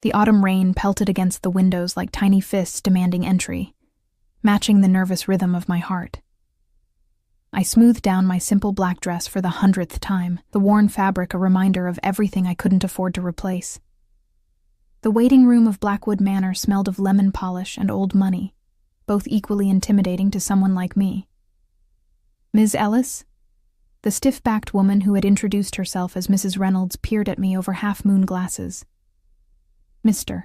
The autumn rain pelted against the windows like tiny fists demanding entry, matching the nervous rhythm of my heart. I smoothed down my simple black dress for the 100th time, the worn fabric a reminder of everything I couldn't afford to replace. The waiting room of Blackwood Manor smelled of lemon polish and old money, both equally intimidating to someone like me. "Ms. Ellis?" The stiff-backed woman who had introduced herself as Mrs. Reynolds peered at me over half-moon glasses. "Mr.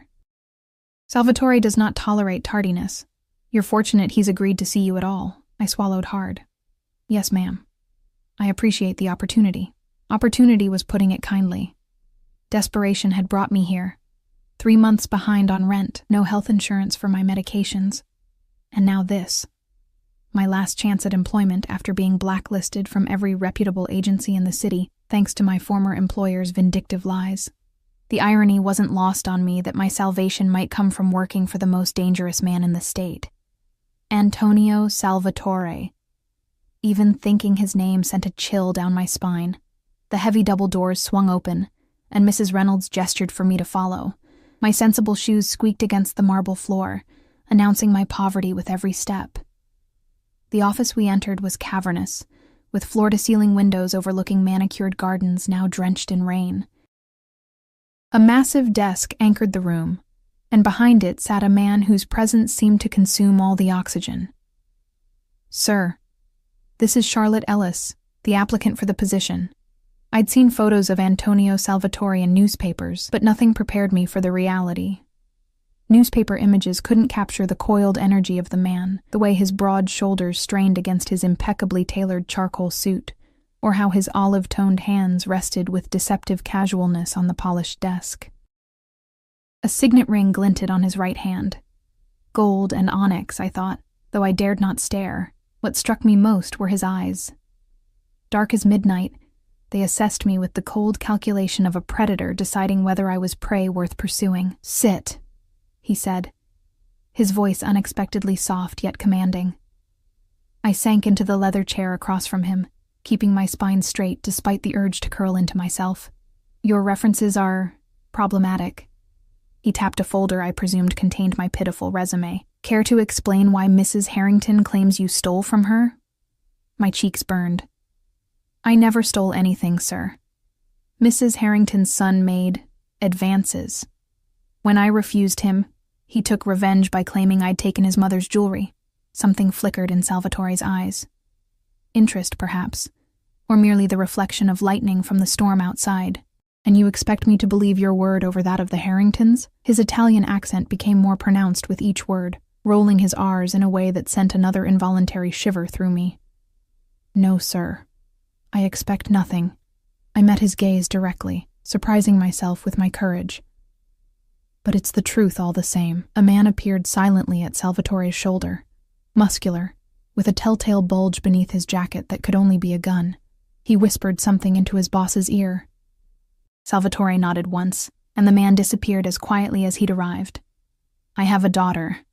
Salvatore does not tolerate tardiness. You're fortunate he's agreed to see you at all." I swallowed hard. "Yes, ma'am. I appreciate the opportunity." Opportunity was putting it kindly. Desperation had brought me here. 3 months behind on rent, no health insurance for my medications. And now this. My last chance at employment after being blacklisted from every reputable agency in the city, thanks to my former employer's vindictive lies. The irony wasn't lost on me that my salvation might come from working for the most dangerous man in the state. Antonio Salvatore. Even thinking his name sent a chill down my spine. The heavy double doors swung open, and Mrs. Reynolds gestured for me to follow. My sensible shoes squeaked against the marble floor, announcing my poverty with every step. The office we entered was cavernous, with floor-to-ceiling windows overlooking manicured gardens now drenched in rain. A massive desk anchored the room, and behind it sat a man whose presence seemed to consume all the oxygen. "Sir, this is Charlotte Ellis, the applicant for the position." I'd seen photos of Antonio Salvatore in newspapers, but nothing prepared me for the reality. Newspaper images couldn't capture the coiled energy of the man, the way his broad shoulders strained against his impeccably tailored charcoal suit, or how his olive-toned hands rested with deceptive casualness on the polished desk. A signet ring glinted on his right hand. Gold and onyx, I thought, though I dared not stare. What struck me most were his eyes. Dark as midnight, they assessed me with the cold calculation of a predator deciding whether I was prey worth pursuing. "Sit," he said, his voice unexpectedly soft yet commanding. I sank into the leather chair across from him, keeping my spine straight despite the urge to curl into myself. "Your references are problematic." He tapped a folder I presumed contained my pitiful resume. "Care to explain why Mrs. Harrington claims you stole from her?" My cheeks burned. "I never stole anything, sir. Mrs. Harrington's son made advances. When I refused him, he took revenge by claiming I'd taken his mother's jewelry." Something flickered in Salvatore's eyes. Interest, perhaps, or merely the reflection of lightning from the storm outside. "And you expect me to believe your word over that of the Harringtons?" His Italian accent became more pronounced with each word, rolling his R's in a way that sent another involuntary shiver through me. "No, sir. I expect nothing." I met his gaze directly, surprising myself with my courage. "But it's the truth all the same." A man appeared silently at Salvatore's shoulder, muscular, with a telltale bulge beneath his jacket that could only be a gun. He whispered something into his boss's ear. Salvatore nodded once, and the man disappeared as quietly as he'd arrived. "I have a daughter,"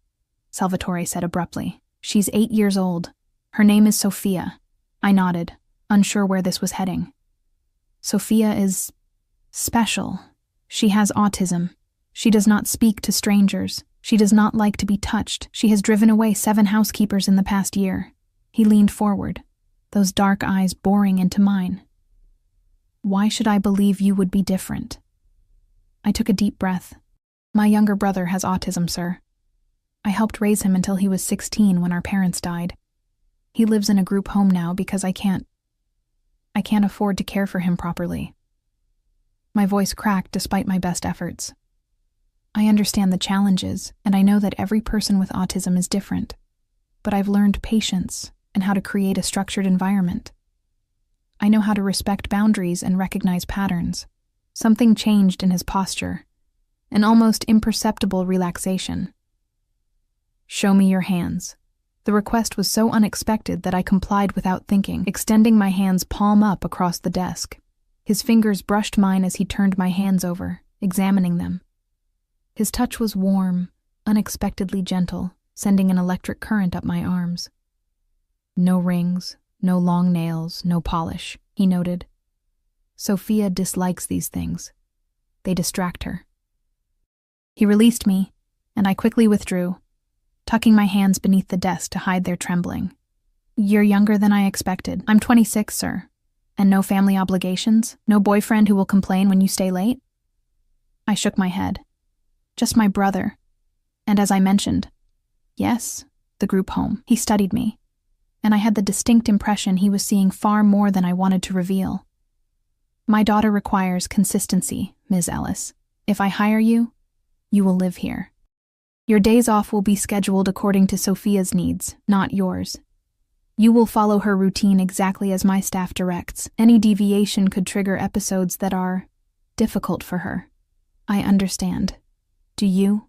Salvatore said abruptly. "She's 8 years old. Her name is Sophia." I nodded, unsure where this was heading. "Sophia is special. She has autism. She does not speak to strangers. She does not like to be touched. She has driven away 7 housekeepers in the past year." He leaned forward, those dark eyes boring into mine. "Why should I believe you would be different?" I took a deep breath. "My younger brother has autism, sir. I helped raise him until he was 16 when our parents died. He lives in a group home now because I can't afford to care for him properly." My voice cracked despite my best efforts. "I understand the challenges, and I know that every person with autism is different. But I've learned patience and how to create a structured environment. I know how to respect boundaries and recognize patterns." Something changed in his posture, an almost imperceptible relaxation. "Show me your hands." The request was so unexpected that I complied without thinking, extending my hands palm up across the desk. His fingers brushed mine as he turned my hands over, examining them. His touch was warm, unexpectedly gentle, sending an electric current up my arms. "No rings, no long nails, no polish," he noted. "Sophia dislikes these things. They distract her." He released me, and I quickly withdrew, tucking my hands beneath the desk to hide their trembling. You're younger than I expected. I'm 26, sir. And no family obligations? No boyfriend who will complain when you stay late? I shook my head. Just my brother. And as I mentioned, yes, the group home. He studied me, and I had the distinct impression he was seeing far more than I wanted to reveal. My daughter requires consistency, Ms. Ellis. If I hire you, you will live here. Your days off will be scheduled according to Sophia's needs, not yours. You will follow her routine exactly as my staff directs. Any deviation could trigger episodes that are difficult for her. I understand. Do you?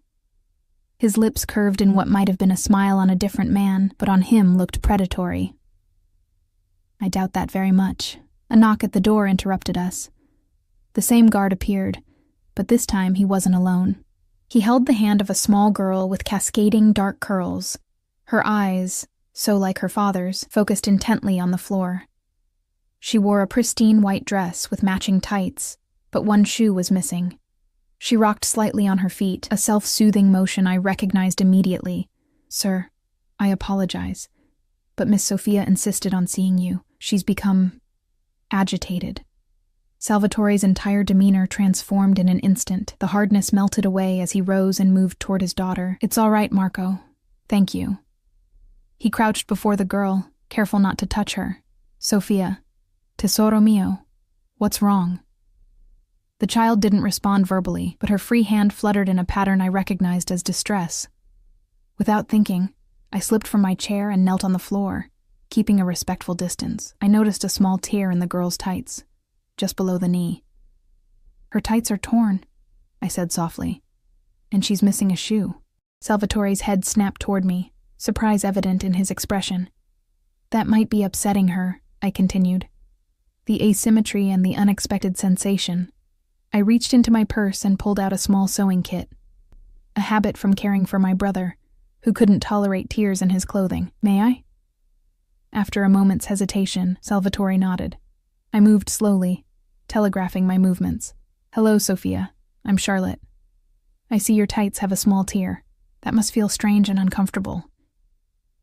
His lips curved in what might have been a smile on a different man, but on him looked predatory. I doubt that very much. A knock at the door interrupted us. The same guard appeared, but this time he wasn't alone. He held the hand of a small girl with cascading dark curls. Her eyes, so like her father's, focused intently on the floor. She wore a pristine white dress with matching tights, but one shoe was missing. She rocked slightly on her feet, a self-soothing motion I recognized immediately. Sir, I apologize, but Miss Sophia insisted on seeing you. She's become agitated. Salvatore's entire demeanor transformed in an instant. The hardness melted away as he rose and moved toward his daughter. It's all right, Marco. Thank you. He crouched before the girl, careful not to touch her. Sophia, tesoro mio, what's wrong? The child didn't respond verbally, but her free hand fluttered in a pattern I recognized as distress. Without thinking, I slipped from my chair and knelt on the floor, keeping a respectful distance. I noticed a small tear in the girl's tights, just below the knee. Her tights are torn, I said softly, and she's missing a shoe. Salvatore's head snapped toward me, surprise evident in his expression. That might be upsetting her, I continued. The asymmetry and the unexpected sensation. I reached into my purse and pulled out a small sewing kit, a habit from caring for my brother, who couldn't tolerate tears in his clothing. May I? After a moment's hesitation, Salvatore nodded. I moved slowly, telegraphing my movements. Hello, Sophia. I'm Charlotte. I see your tights have a small tear. That must feel strange and uncomfortable.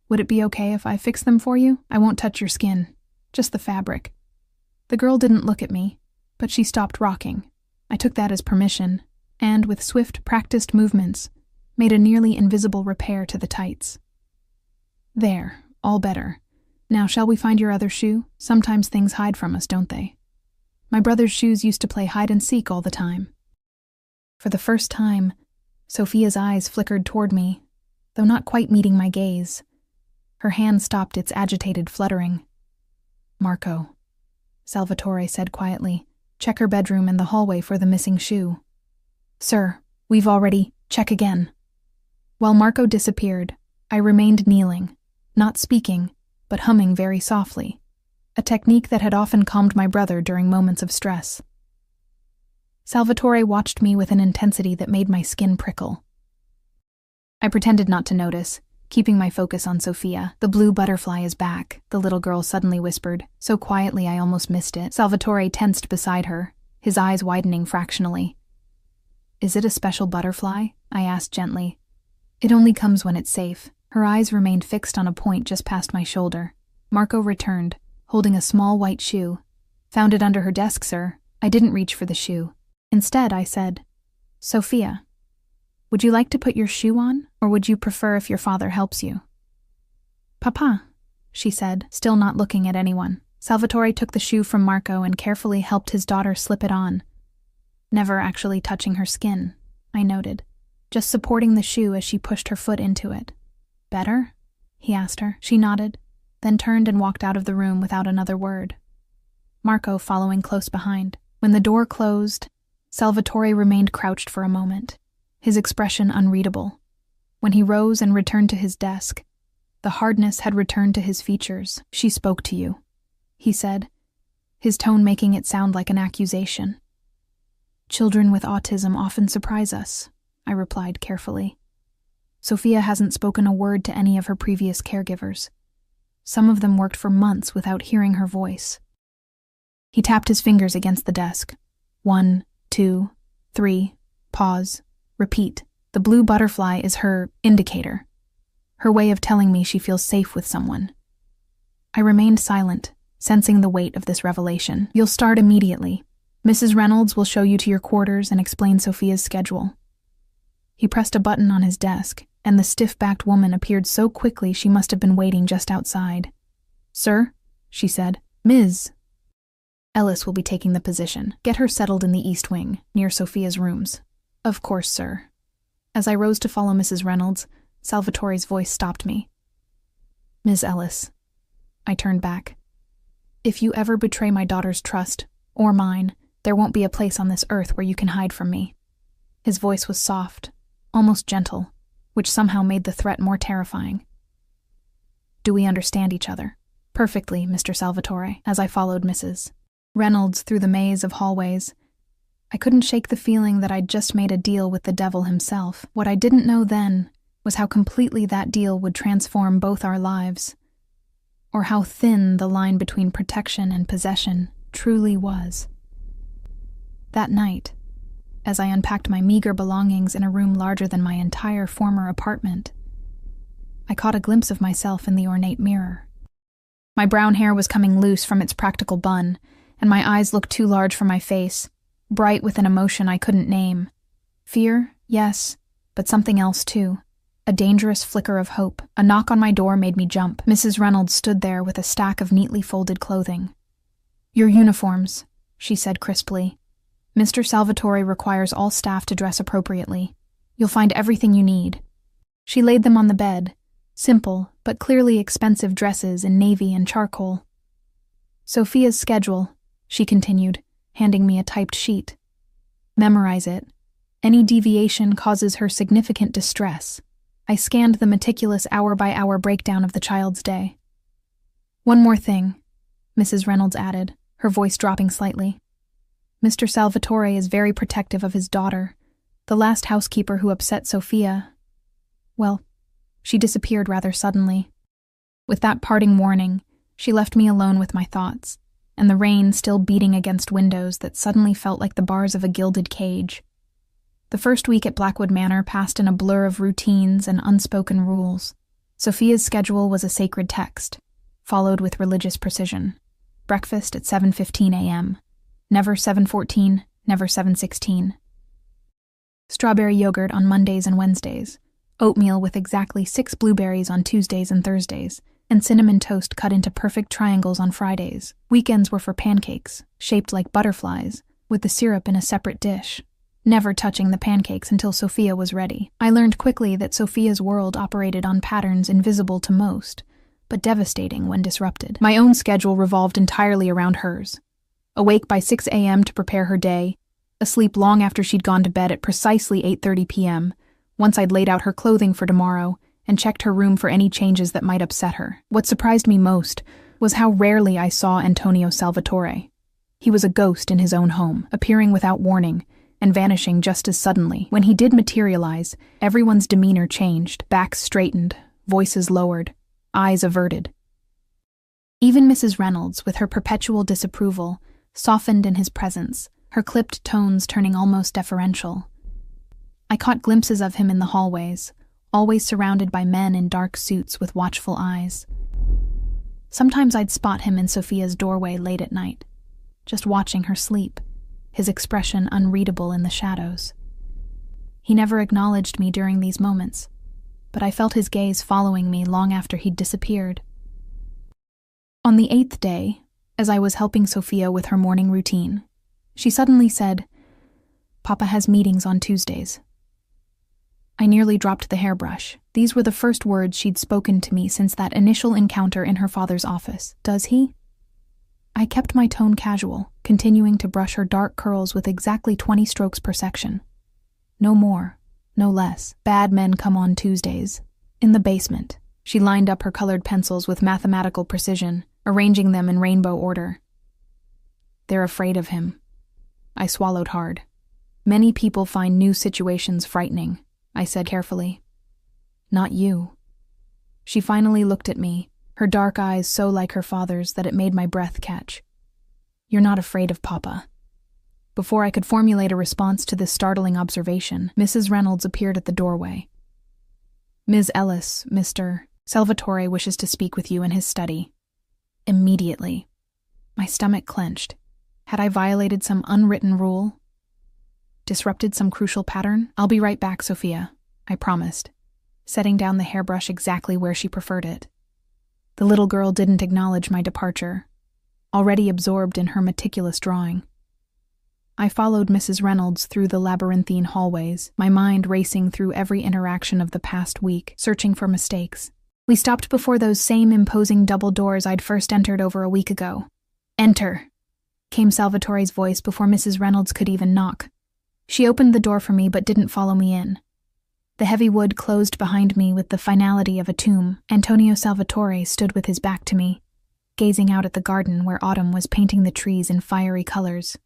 Would it be okay if I fix them for you? I won't touch your skin, just the fabric. The girl didn't look at me, but she stopped rocking. I took that as permission, and with swift, practiced movements, made a nearly invisible repair to the tights. There, all better. Now shall we find your other shoe? Sometimes things hide from us, don't they? My brother's shoes used to play hide and seek all the time. For the first time, Sophia's eyes flickered toward me, though not quite meeting my gaze. Her hand stopped its agitated fluttering. Marco, Salvatore said quietly. Check her bedroom and the hallway for the missing shoe. Sir, we've already... Check again. While Marco disappeared, I remained kneeling, not speaking, but humming very softly, a technique that had often calmed my brother during moments of stress. Salvatore watched me with an intensity that made my skin prickle. I pretended not to notice, keeping my focus on Sophia. The blue butterfly is back, the little girl suddenly whispered, so quietly I almost missed it. Salvatore tensed beside her, his eyes widening fractionally. Is it a special butterfly? I asked gently. It only comes when it's safe. Her eyes remained fixed on a point just past my shoulder. Marco returned, holding a small white shoe. Found it under her desk, sir. I didn't reach for the shoe. Instead, I said, Sophia, would you like to put your shoe on, or would you prefer if your father helps you? Papa, she said, still not looking at anyone. Salvatore took the shoe from Marco and carefully helped his daughter slip it on. Never actually touching her skin, I noted, just supporting the shoe as she pushed her foot into it. Better? He asked her. She nodded, then turned and walked out of the room without another word. Marco following close behind. When the door closed, Salvatore remained crouched for a moment, his expression unreadable. When he rose and returned to his desk, the hardness had returned to his features. She spoke to you, he said, his tone making it sound like an accusation. Children with autism often surprise us, I replied carefully. Sophia hasn't spoken a word to any of her previous caregivers. Some of them worked for months without hearing her voice. He tapped his fingers against the desk. 1, 2, 3, pause, repeat. The blue butterfly is her indicator, her way of telling me she feels safe with someone. I remained silent, sensing the weight of this revelation. You'll start immediately. Mrs. Reynolds will show you to your quarters and explain Sophia's schedule. He pressed a button on his desk, and the stiff-backed woman appeared so quickly she must have been waiting just outside. Sir, she said. Ms. Ellis will be taking the position. Get her settled in the east wing, near Sophia's rooms. Of course, sir. As I rose to follow Mrs. Reynolds, Salvatore's voice stopped me. Ms. Ellis. I turned back. If you ever betray my daughter's trust, or mine, there won't be a place on this earth where you can hide from me. His voice was soft, almost gentle, which somehow made the threat more terrifying. Do we understand each other? Perfectly, Mr. Salvatore, as I followed Mrs. Reynolds through the maze of hallways. I couldn't shake the feeling that I'd just made a deal with the devil himself. What I didn't know then was how completely that deal would transform both our lives, or how thin the line between protection and possession truly was. That night, as I unpacked my meager belongings in a room larger than my entire former apartment, I caught a glimpse of myself in the ornate mirror. My brown hair was coming loose from its practical bun, and my eyes looked too large for my face, bright with an emotion I couldn't name. Fear, yes, but something else too. A dangerous flicker of hope. A knock on my door made me jump. Mrs. Reynolds stood there with a stack of neatly folded clothing. Your uniforms, she said crisply. Mr. Salvatore requires all staff to dress appropriately. You'll find everything you need. She laid them on the bed, simple but clearly expensive dresses in navy and charcoal. Sophia's schedule, she continued, handing me a typed sheet. Memorize it. Any deviation causes her significant distress. I scanned the meticulous hour-by-hour breakdown of the child's day. One more thing, Mrs. Reynolds added, her voice dropping slightly. Mr. Salvatore is very protective of his daughter. The last housekeeper who upset Sophia, well, she disappeared rather suddenly. With that parting warning, she left me alone with my thoughts, and the rain still beating against windows that suddenly felt like the bars of a gilded cage. The first week at Blackwood Manor passed in a blur of routines and unspoken rules. Sophia's schedule was a sacred text, followed with religious precision. Breakfast at 7:15 a.m. Never 7:14, never 7:16. Strawberry yogurt on Mondays and Wednesdays. Oatmeal with exactly 6 blueberries on Tuesdays and Thursdays, and cinnamon toast cut into perfect triangles on Fridays. Weekends were for pancakes, shaped like butterflies, with the syrup in a separate dish, never touching the pancakes until Sophia was ready. I learned quickly that Sophia's world operated on patterns invisible to most, but devastating when disrupted. My own schedule revolved entirely around hers. Awake by 6 a.m. to prepare her day, asleep long after she'd gone to bed at precisely 8:30 p.m., once I'd laid out her clothing for tomorrow and checked her room for any changes that might upset her. What surprised me most was how rarely I saw Antonio Salvatore. He was a ghost in his own home, appearing without warning and vanishing just as suddenly. When he did materialize, everyone's demeanor changed, backs straightened, voices lowered, eyes averted. Even Mrs. Reynolds, with her perpetual disapproval, softened in his presence, her clipped tones turning almost deferential. I caught glimpses of him in the hallways, always surrounded by men in dark suits with watchful eyes. Sometimes I'd spot him in Sophia's doorway late at night, just watching her sleep, his expression unreadable in the shadows. He never acknowledged me during these moments, but I felt his gaze following me long after he'd disappeared. On the 8th day, as I was helping Sophia with her morning routine, she suddenly said, "Papa has meetings on Tuesdays." I nearly dropped the hairbrush. These were the first words she'd spoken to me since that initial encounter in her father's office. Does he? I kept my tone casual, continuing to brush her dark curls with exactly 20 strokes per section. No more, no less. Bad men come on Tuesdays. In the basement, she lined up her colored pencils with mathematical precision, arranging them in rainbow order. They're afraid of him. I swallowed hard. Many people find new situations frightening, I said carefully. Not you. She finally looked at me, her dark eyes so like her father's that it made my breath catch. You're not afraid of Papa. Before I could formulate a response to this startling observation, Mrs. Reynolds appeared at the doorway. "Ms. Ellis, Mr. Salvatore wishes to speak with you in his study." Immediately. My stomach clenched. Had I violated some unwritten rule? Disrupted some crucial pattern? "I'll be right back, Sophia," I promised, setting down the hairbrush exactly where she preferred it. The little girl didn't acknowledge my departure, already absorbed in her meticulous drawing. I followed Mrs. Reynolds through the labyrinthine hallways, my mind racing through every interaction of the past week, searching for mistakes. We stopped before those same imposing double doors I'd first entered over a week ago. "Enter," came Salvatore's voice before Mrs. Reynolds could even knock. She opened the door for me but didn't follow me in. The heavy wood closed behind me with the finality of a tomb. Antonio Salvatore stood with his back to me, gazing out at the garden where autumn was painting the trees in fiery colors.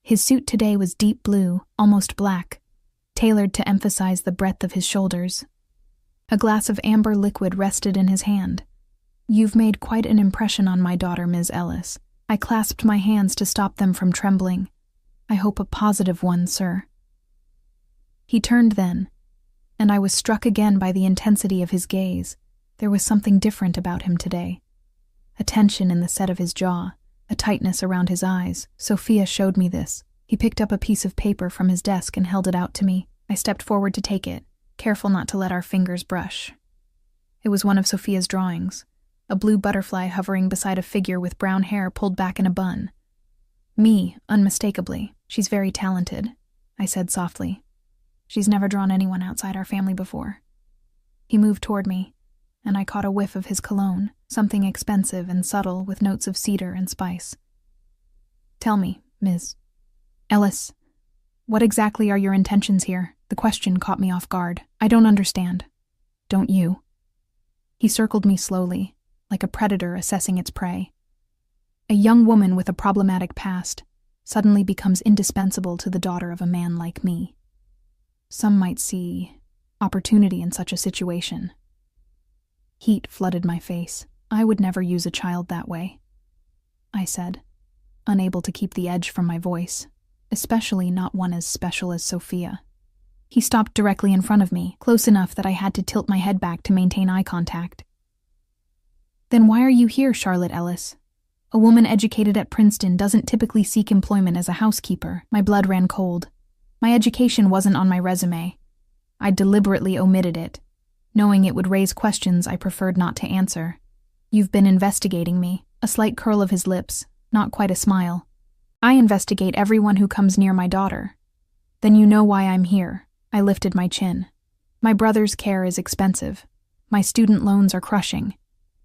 His suit today was deep blue, almost black, tailored to emphasize the breadth of his shoulders. A glass of amber liquid rested in his hand. "You've made quite an impression on my daughter, Ms. Ellis." I clasped my hands to stop them from trembling. "I hope a positive one, sir." He turned then, and I was struck again by the intensity of his gaze. There was something different about him today. A tension in the set of his jaw, a tightness around his eyes. Sophia showed me this. He picked up a piece of paper from his desk and held it out to me. I stepped forward to take it, careful not to let our fingers brush. It was one of Sophia's drawings, a blue butterfly hovering beside a figure with brown hair pulled back in a bun. Me, unmistakably. "She's very talented," I said softly. "She's never drawn anyone outside our family before." He moved toward me, and I caught a whiff of his cologne, something expensive and subtle with notes of cedar and spice. "Tell me, Ms. Ellis, what exactly are your intentions here?" The question caught me off guard. "I don't understand." "Don't you?" He circled me slowly, like a predator assessing its prey. A young woman with a problematic past suddenly becomes indispensable to the daughter of a man like me. Some might see opportunity in such a situation. Heat flooded my face. "I would never use a child that way," I said, unable to keep the edge from my voice, especially not one as special as Sophia. He stopped directly in front of me, close enough that I had to tilt my head back to maintain eye contact. "Then why are you here, Charlotte Ellis? A woman educated at Princeton doesn't typically seek employment as a housekeeper." My blood ran cold. My education wasn't on my resume. I deliberately omitted it, knowing it would raise questions I preferred not to answer. "You've been investigating me." A slight curl of his lips, not quite a smile. "I investigate everyone who comes near my daughter." "Then you know why I'm here." I lifted my chin. "My brother's care is expensive. My student loans are crushing.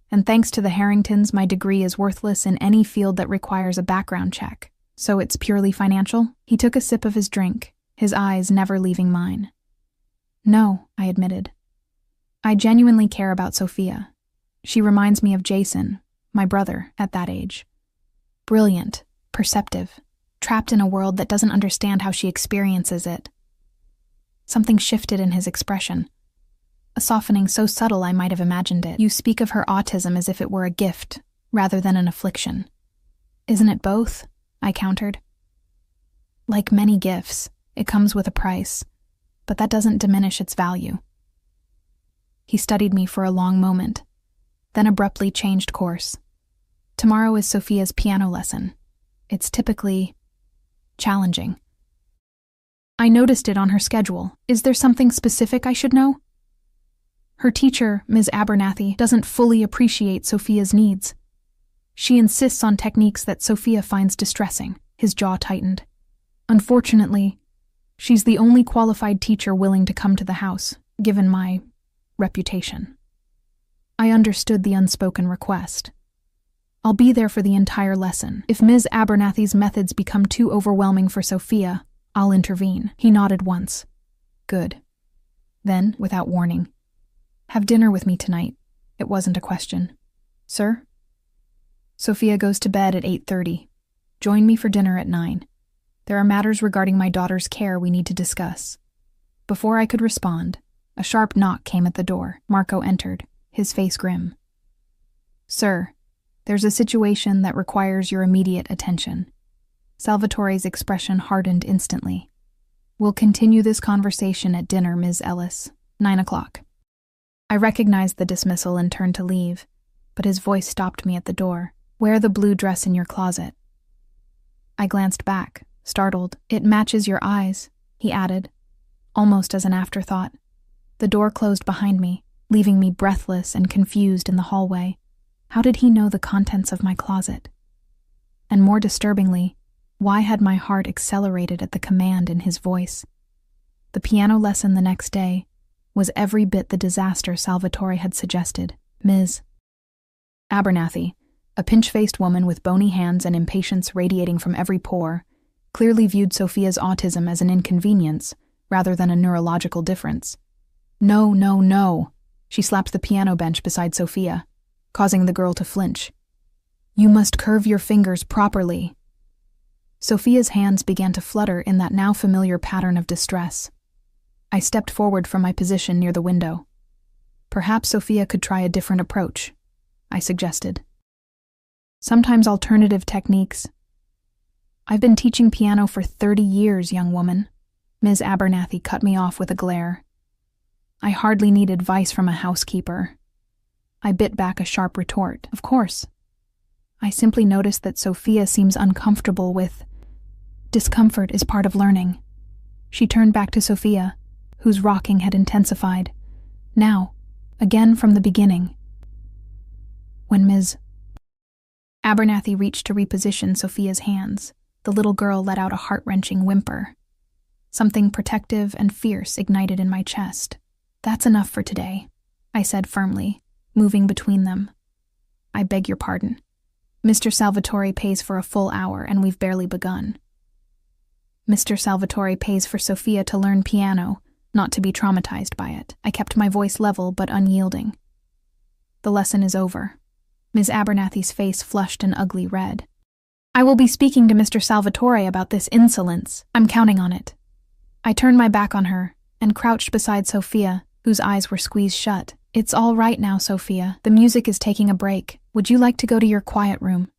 And thanks to the Harringtons, my degree is worthless in any field that requires a background check. So it's purely financial?" He took a sip of his drink, his eyes never leaving mine. "No," I admitted. "I genuinely care about Sophia. She reminds me of Jason, my brother, at that age. Brilliant, perceptive, trapped in a world that doesn't understand how she experiences it." Something shifted in his expression, a softening so subtle I might have imagined it. "You speak of her autism as if it were a gift, rather than an affliction." "Isn't it both?" I countered. "Like many gifts, it comes with a price, but that doesn't diminish its value." He studied me for a long moment, then abruptly changed course. "Tomorrow is Sophia's piano lesson. It's typically challenging. I noticed it on her schedule. Is there something specific I should know?" "Her teacher, Ms. Abernathy, doesn't fully appreciate Sophia's needs. She insists on techniques that Sophia finds distressing." His jaw tightened. "Unfortunately, she's the only qualified teacher willing to come to the house, given my reputation." I understood the unspoken request. "I'll be there for the entire lesson. If Ms. Abernathy's methods become too overwhelming for Sophia, I'll intervene." He nodded once. "Good." Then, without warning, "Have dinner with me tonight." It wasn't a question. "Sir?" "Sophia goes to bed at 8:30. Join me for dinner at 9. There are matters regarding my daughter's care we need to discuss." Before I could respond, a sharp knock came at the door. Marco entered, his face grim. "Sir, there's a situation that requires your immediate attention." Salvatore's expression hardened instantly. "We'll continue this conversation at dinner, Ms. Ellis. 9 o'clock. I recognized the dismissal and turned to leave, but his voice stopped me at the door. "Wear the blue dress in your closet." I glanced back, startled. "It matches your eyes," he added, almost as an afterthought. The door closed behind me, leaving me breathless and confused in the hallway. How did he know the contents of my closet? And more disturbingly, why had my heart accelerated at the command in his voice? The piano lesson the next day was every bit the disaster Salvatore had suggested. Ms. Abernathy, a pinch-faced woman with bony hands and impatience radiating from every pore, clearly viewed Sophia's autism as an inconvenience rather than a neurological difference. "No, no, no." She slapped the piano bench beside Sophia, causing the girl to flinch. "You must curve your fingers properly." Sophia's hands began to flutter in that now familiar pattern of distress. I stepped forward from my position near the window. "Perhaps Sophia could try a different approach," I suggested. "Sometimes alternative techniques—" "I've been teaching piano for 30 years, young woman." Ms. Abernathy cut me off with a glare. I hardly need advice from a housekeeper. I bit back a sharp retort. "Of course. I simply noticed that Sophia seems uncomfortable with— discomfort is part of learning." She turned back to Sophia, whose rocking had intensified. "Now, again from the beginning." When Ms. Abernathy reached to reposition Sophia's hands, the little girl let out a heart-wrenching whimper. Something protective and fierce ignited in my chest. "That's enough for today," I said firmly, moving between them. "I beg your pardon. Mr. Salvatore pays for a full hour, and we've barely begun." "Mr. Salvatore pays for Sophia to learn piano, not to be traumatized by it." I kept my voice level but unyielding. "The lesson is over." Ms. Abernathy's face flushed an ugly red. "I will be speaking to Mr. Salvatore about this insolence. I'm counting on it." I turned my back on her and crouched beside Sophia, whose eyes were squeezed shut. "It's all right now, Sophia. The music is taking a break. Would you like to go to your quiet room?"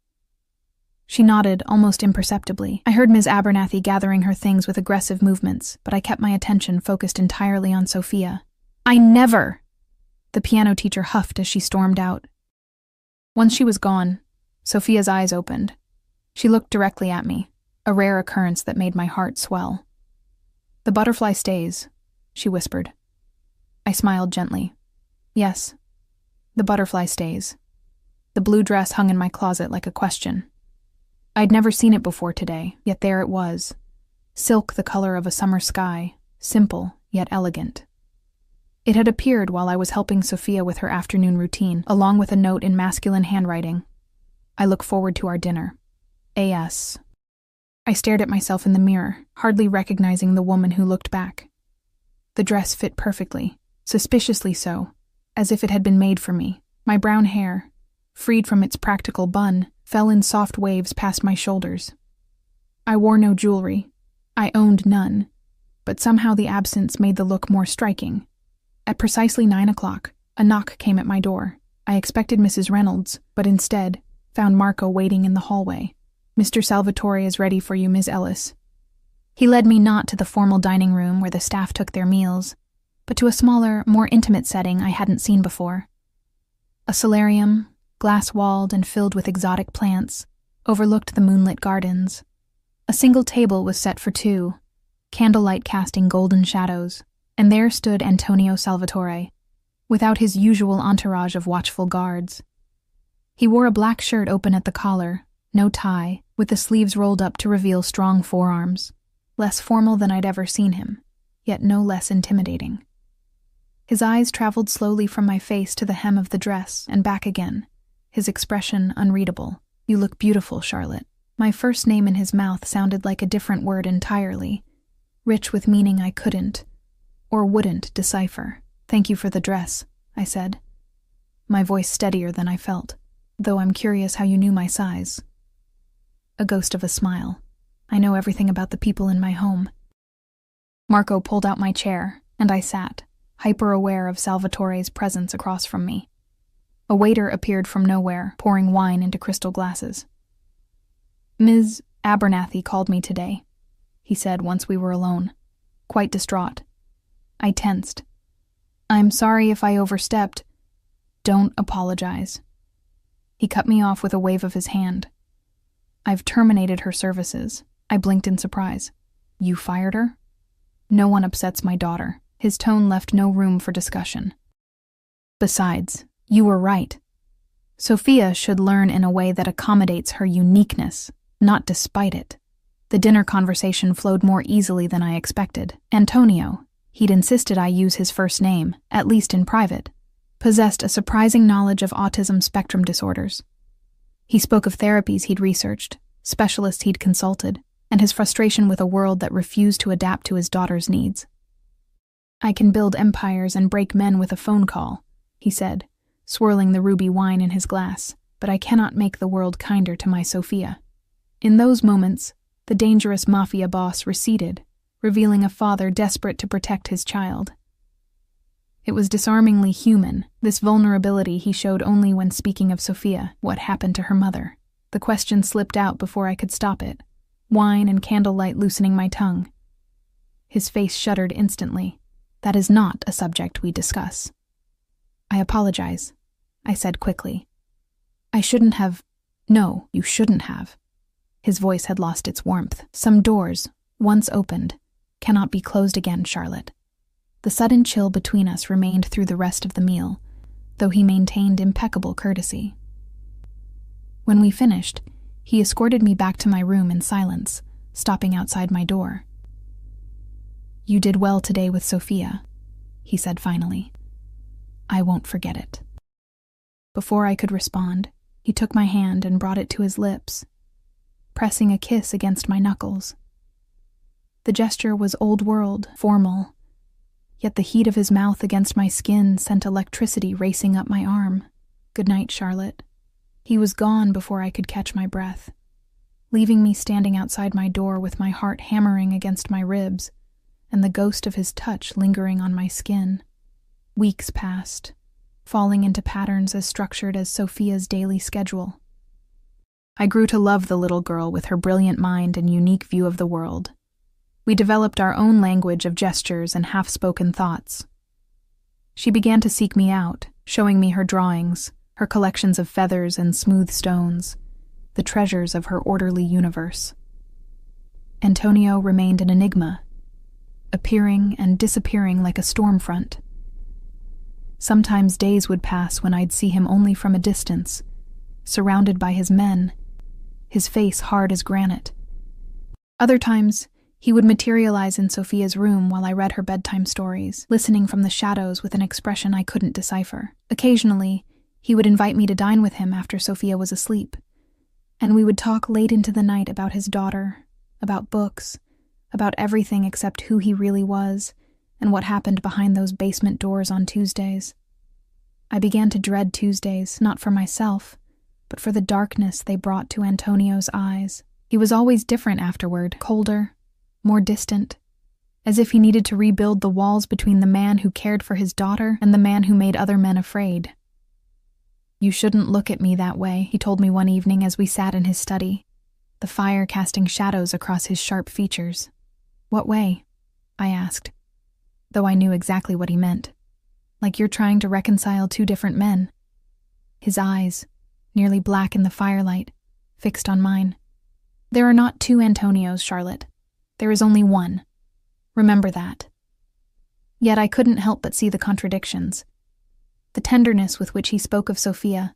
She nodded, almost imperceptibly. I heard Ms. Abernathy gathering her things with aggressive movements, but I kept my attention focused entirely on Sophia. "I never!" the piano teacher huffed as she stormed out. Once she was gone, Sophia's eyes opened. She looked directly at me, a rare occurrence that made my heart swell. "The butterfly stays," she whispered. I smiled gently. "Yes, the butterfly stays." The blue dress hung in my closet like a question. I'd never seen it before today, yet there it was. Silk the color of a summer sky, simple yet elegant. It had appeared while I was helping Sophia with her afternoon routine, along with a note in masculine handwriting. "I look forward to our dinner. A.S." I stared at myself in the mirror, hardly recognizing the woman who looked back. The dress fit perfectly, suspiciously so, as if it had been made for me. My brown hair, freed from its practical bun, fell in soft waves past my shoulders. I wore no jewelry. I owned none, but somehow the absence made the look more striking. At precisely 9 o'clock, a knock came at my door. I expected Mrs. Reynolds, but instead found Marco waiting in the hallway. "Mr. Salvatore is ready for you, Ms. Ellis." He led me not to the formal dining room where the staff took their meals, but to a smaller, more intimate setting I hadn't seen before. A solarium, glass-walled and filled with exotic plants, overlooked the moonlit gardens. A single table was set for two, candlelight casting golden shadows, and there stood Antonio Salvatore, without his usual entourage of watchful guards. He wore a black shirt open at the collar, no tie, with the sleeves rolled up to reveal strong forearms, less formal than I'd ever seen him, yet no less intimidating. His eyes traveled slowly from my face to the hem of the dress and back again, his expression unreadable. "You look beautiful, Charlotte." My first name in his mouth sounded like a different word entirely, rich with meaning I couldn't, or wouldn't, decipher. "Thank you for the dress," I said, my voice steadier than I felt, "though I'm curious how you knew my size." A ghost of a smile. "I know everything about the people in my home." Marco pulled out my chair, and I sat, hyper-aware of Salvatore's presence across from me. A waiter appeared from nowhere, pouring wine into crystal glasses. "Ms. Abernathy called me today, he said once we were alone, quite distraught. I tensed. I'm sorry if I overstepped. Don't apologize. He cut me off with a wave of his hand. I've terminated her services. I blinked in surprise. You fired her? No one upsets my daughter. His tone left no room for discussion. Besides, you were right. Sophia should learn in a way that accommodates her uniqueness, not despite it. The dinner conversation flowed more easily than I expected. Antonio, he'd insisted I use his first name, at least in private, possessed a surprising knowledge of autism spectrum disorders. He spoke of therapies he'd researched, specialists he'd consulted, and his frustration with a world that refused to adapt to his daughter's needs. I can build empires and break men with a phone call, he said, swirling the ruby wine in his glass, but I cannot make the world kinder to my Sophia. In those moments, the dangerous Mafia boss receded, revealing a father desperate to protect his child. It was disarmingly human, this vulnerability he showed only when speaking of Sophia, what happened to her mother. The question slipped out before I could stop it, wine and candlelight loosening my tongue. His face shuddered instantly. That is not a subject we discuss. I apologize, I said quickly. I shouldn't have. No, you shouldn't have. His voice had lost its warmth. Some doors, once opened, cannot be closed again, Charlotte. The sudden chill between us remained through the rest of the meal, though he maintained impeccable courtesy. When we finished, he escorted me back to my room in silence, stopping outside my door. You did well today with Sophia, he said finally. I won't forget it. Before I could respond, he took my hand and brought it to his lips, pressing a kiss against my knuckles. The gesture was old-world, formal, yet the heat of his mouth against my skin sent electricity racing up my arm. Good night, Charlotte. He was gone before I could catch my breath, leaving me standing outside my door with my heart hammering against my ribs and the ghost of his touch lingering on my skin. Weeks passed, falling into patterns as structured as Sophia's daily schedule. I grew to love the little girl with her brilliant mind and unique view of the world. We developed our own language of gestures and half-spoken thoughts. She began to seek me out, showing me her drawings, her collections of feathers and smooth stones, the treasures of her orderly universe. Antonio remained an enigma, appearing and disappearing like a storm front. Sometimes days would pass when I'd see him only from a distance, surrounded by his men, his face hard as granite. Other times, he would materialize in Sophia's room while I read her bedtime stories, listening from the shadows with an expression I couldn't decipher. Occasionally, he would invite me to dine with him after Sophia was asleep, and we would talk late into the night about his daughter, about books, about everything except who he really was and what happened behind those basement doors on Tuesdays. I began to dread Tuesdays, not for myself, but for the darkness they brought to Antonio's eyes. He was always different afterward, colder, more distant, as if he needed to rebuild the walls between the man who cared for his daughter and the man who made other men afraid. You shouldn't look at me that way, he told me one evening as we sat in his study, the fire casting shadows across his sharp features. What way? I asked, though I knew exactly what he meant. Like you're trying to reconcile two different men. His eyes, nearly black in the firelight, fixed on mine. There are not two Antonios, Charlotte. There is only one. Remember that. Yet I couldn't help but see the contradictions. The tenderness with which he spoke of Sophia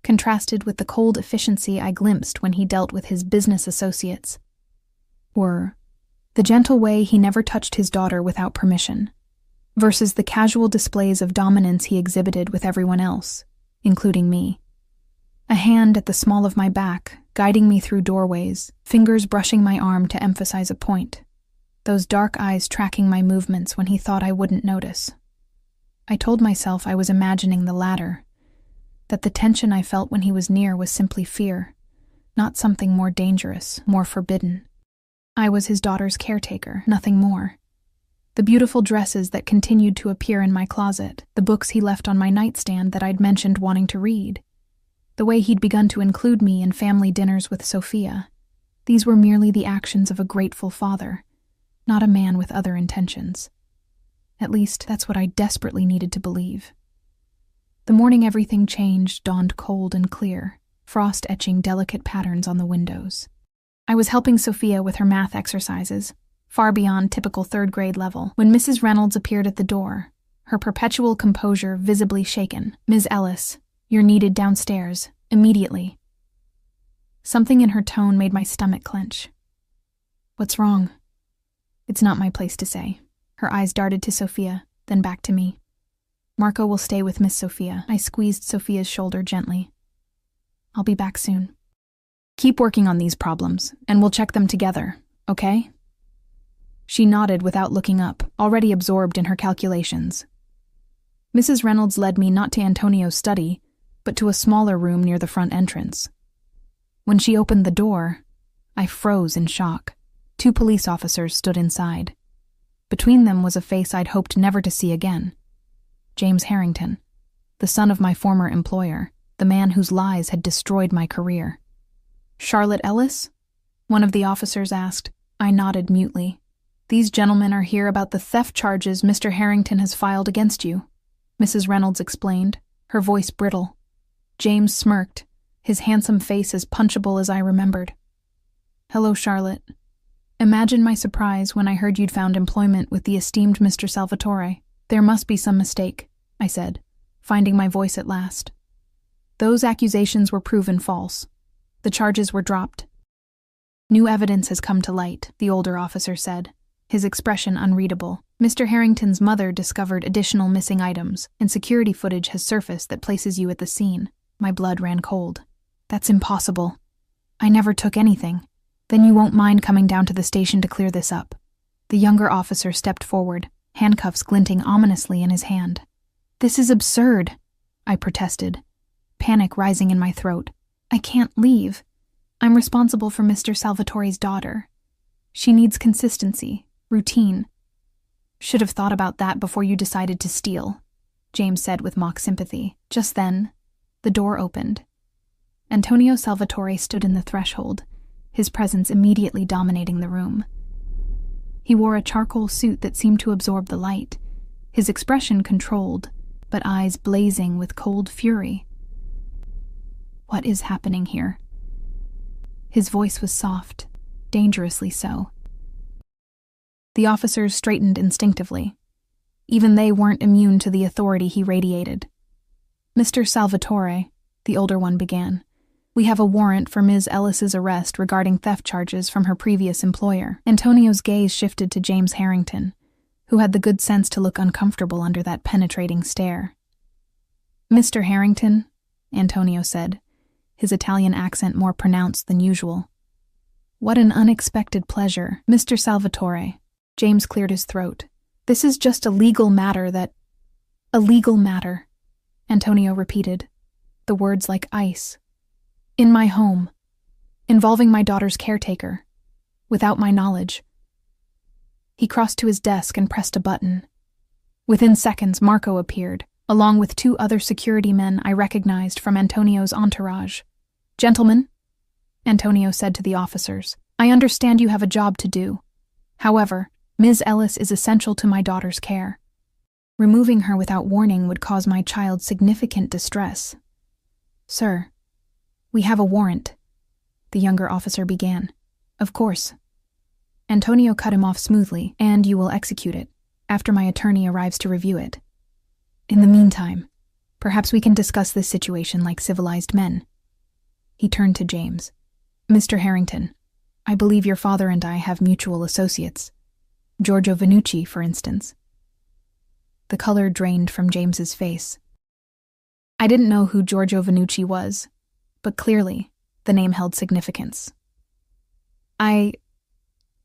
contrasted with the cold efficiency I glimpsed when he dealt with his business associates. Or the gentle way he never touched his daughter without permission, versus the casual displays of dominance he exhibited with everyone else, including me. A hand at the small of my back, guiding me through doorways, fingers brushing my arm to emphasize a point, those dark eyes tracking my movements when he thought I wouldn't notice. I told myself I was imagining the latter, that the tension I felt when he was near was simply fear, not something more dangerous, more forbidden. I was his daughter's caretaker, nothing more. The beautiful dresses that continued to appear in my closet, the books he left on my nightstand that I'd mentioned wanting to read, the way he'd begun to include me in family dinners with Sophia. These were merely the actions of a grateful father, not a man with other intentions. At least, that's what I desperately needed to believe. The morning everything changed dawned cold and clear, frost etching delicate patterns on the windows. I was helping Sophia with her math exercises, far beyond typical third-grade level, when Mrs. Reynolds appeared at the door, her perpetual composure visibly shaken. "Ms. Ellis, you're needed downstairs, immediately." Something in her tone made my stomach clench. "What's wrong?" "It's not my place to say." Her eyes darted to Sophia, then back to me. "Marco will stay with Miss Sophia." I squeezed Sophia's shoulder gently. "I'll be back soon." "Keep working on these problems, and we'll check them together, okay?" She nodded without looking up, already absorbed in her calculations. Mrs. Reynolds led me not to Antonio's study, but to a smaller room near the front entrance. When she opened the door, I froze in shock. 2 police officers stood inside. Between them was a face I'd hoped never to see again. James Harrington, the son of my former employer, the man whose lies had destroyed my career. "Charlotte Ellis?" one of the officers asked. I nodded mutely. "These gentlemen are here about the theft charges Mr. Harrington has filed against you," Mrs. Reynolds explained, her voice brittle. James smirked, his handsome face as punchable as I remembered. "Hello, Charlotte. Imagine my surprise when I heard you'd found employment with the esteemed Mr. Salvatore." "There must be some mistake," I said, finding my voice at last. "Those accusations were proven false. The charges were dropped." "New evidence has come to light," the older officer said, his expression unreadable. "Mr. Harrington's mother discovered additional missing items, and security footage has surfaced that places you at the scene." My blood ran cold. "That's impossible. I never took anything." "Then you won't mind coming down to the station to clear this up." The younger officer stepped forward, handcuffs glinting ominously in his hand. "This is absurd," I protested, panic rising in my throat. "I can't leave. I'm responsible for Mr. Salvatore's daughter. She needs consistency, routine." "Should have thought about that before you decided to steal," James said with mock sympathy. Just then, the door opened. Antonio Salvatore stood in the threshold, his presence immediately dominating the room. He wore a charcoal suit that seemed to absorb the light, his expression controlled, but eyes blazing with cold fury. "What is happening here?" His voice was soft, dangerously so. The officers straightened instinctively. Even they weren't immune to the authority he radiated. "Mr. Salvatore," the older one began, "we have a warrant for Ms. Ellis's arrest regarding theft charges from her previous employer." Antonio's gaze shifted to James Harrington, who had the good sense to look uncomfortable under that penetrating stare. "Mr. Harrington," Antonio said, his Italian accent more pronounced than usual. "What an unexpected pleasure." "Mr. Salvatore," James cleared his throat. "This is just a legal matter that—" "A legal matter," Antonio repeated, the words like ice. "In my home, involving my daughter's caretaker, without my knowledge." He crossed to his desk and pressed a button. Within seconds, Marco appeared, along with 2 other security men I recognized from Antonio's entourage. "Gentlemen," Antonio said to the officers, "I understand you have a job to do. However, Ms. Ellis is essential to my daughter's care. Removing her without warning would cause my child significant distress." "Sir, we have a warrant," the younger officer began. "Of course." Antonio cut him off smoothly. "And you will execute it, after my attorney arrives to review it. In the meantime, perhaps we can discuss this situation like civilized men." He turned to James. "Mr. Harrington, I believe your father and I have mutual associates. Giorgio Vannucci, for instance." The color drained from James's face. I didn't know who Giorgio Vannucci was, but clearly, the name held significance.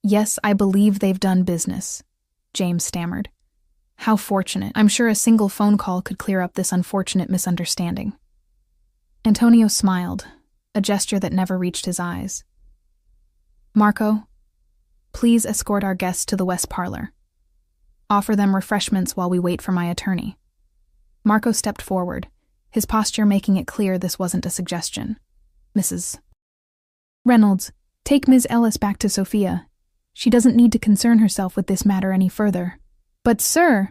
Yes, I believe they've done business," James stammered. "How fortunate. I'm sure a single phone call could clear up this unfortunate misunderstanding." Antonio smiled, a gesture that never reached his eyes. "Marco, please escort our guests to the West Parlor. Offer them refreshments while we wait for my attorney." Marco stepped forward, his posture making it clear this wasn't a suggestion. "Mrs. Reynolds, Take Ms. Ellis back to Sophia. She doesn't need to concern herself with this matter any further. But sir,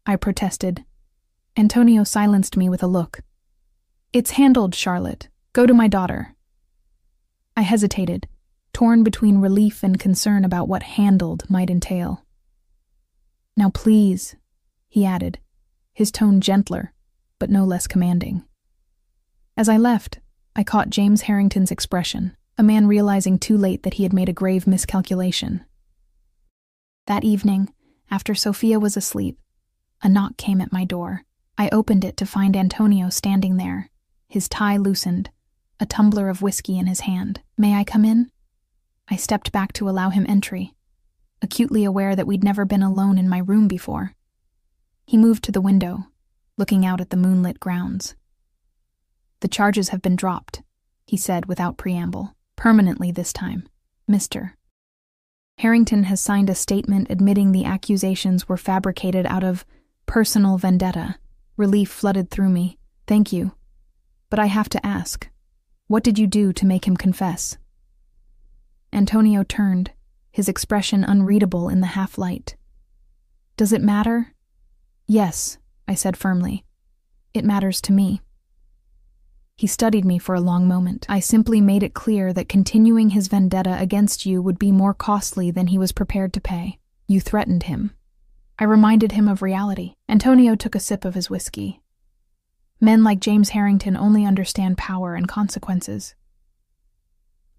I protested. Antonio silenced me with a look. It's handled, Charlotte. Go to my daughter. I hesitated, torn between relief and concern about what handled might entail. Now please, he added, his tone gentler, but no less commanding. As I left, I caught James Harrington's expression, a man realizing too late that he had made a grave miscalculation. That evening, after Sophia was asleep, a knock came at my door. I opened it to find Antonio standing there, his tie loosened, a tumbler of whiskey in his hand. May I come in? I stepped back to allow him entry, acutely aware that we'd never been alone in my room before. He moved to the window, looking out at the moonlit grounds. The charges have been dropped, he said without preamble. Permanently this time, Mr. Harrington has signed a statement admitting the accusations were fabricated out of personal vendetta. Relief flooded through me. Thank you. But I have to ask, what did you do to make him confess? Antonio turned, his expression unreadable in the half-light. Does it matter? Yes, I said firmly. It matters to me. He studied me for a long moment. I simply made it clear that continuing his vendetta against you would be more costly than he was prepared to pay. You threatened him. I reminded him of reality. Antonio took a sip of his whiskey. Men like James Harrington only understand power and consequences.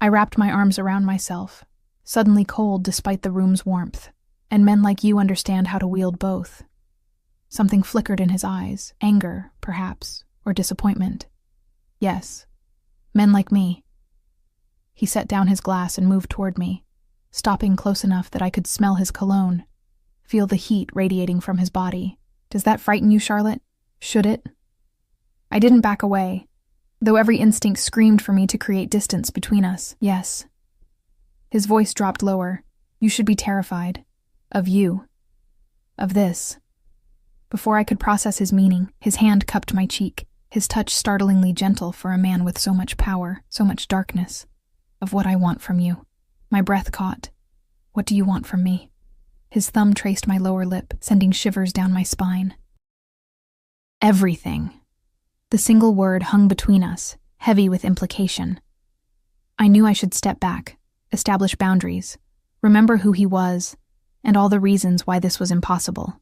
I wrapped my arms around myself, suddenly cold despite the room's warmth, and men like you understand how to wield both. Something flickered in his eyes, anger, perhaps, or disappointment. Yes, men like me. He set down his glass and moved toward me, stopping close enough that I could smell his cologne, feel the heat radiating from his body. Does that frighten you, Charlotte? Should it? I didn't back away, though every instinct screamed for me to create distance between us. Yes. His voice dropped lower. You should be terrified. Of you. Of this. Before I could process his meaning, his hand cupped my cheek, his touch startlingly gentle for a man with so much power, so much darkness. Of what I want from you. My breath caught. What do you want from me? His thumb traced my lower lip, sending shivers down my spine. Everything. The single word hung between us, heavy with implication. I knew I should step back, establish boundaries, remember who he was, and all the reasons why this was impossible.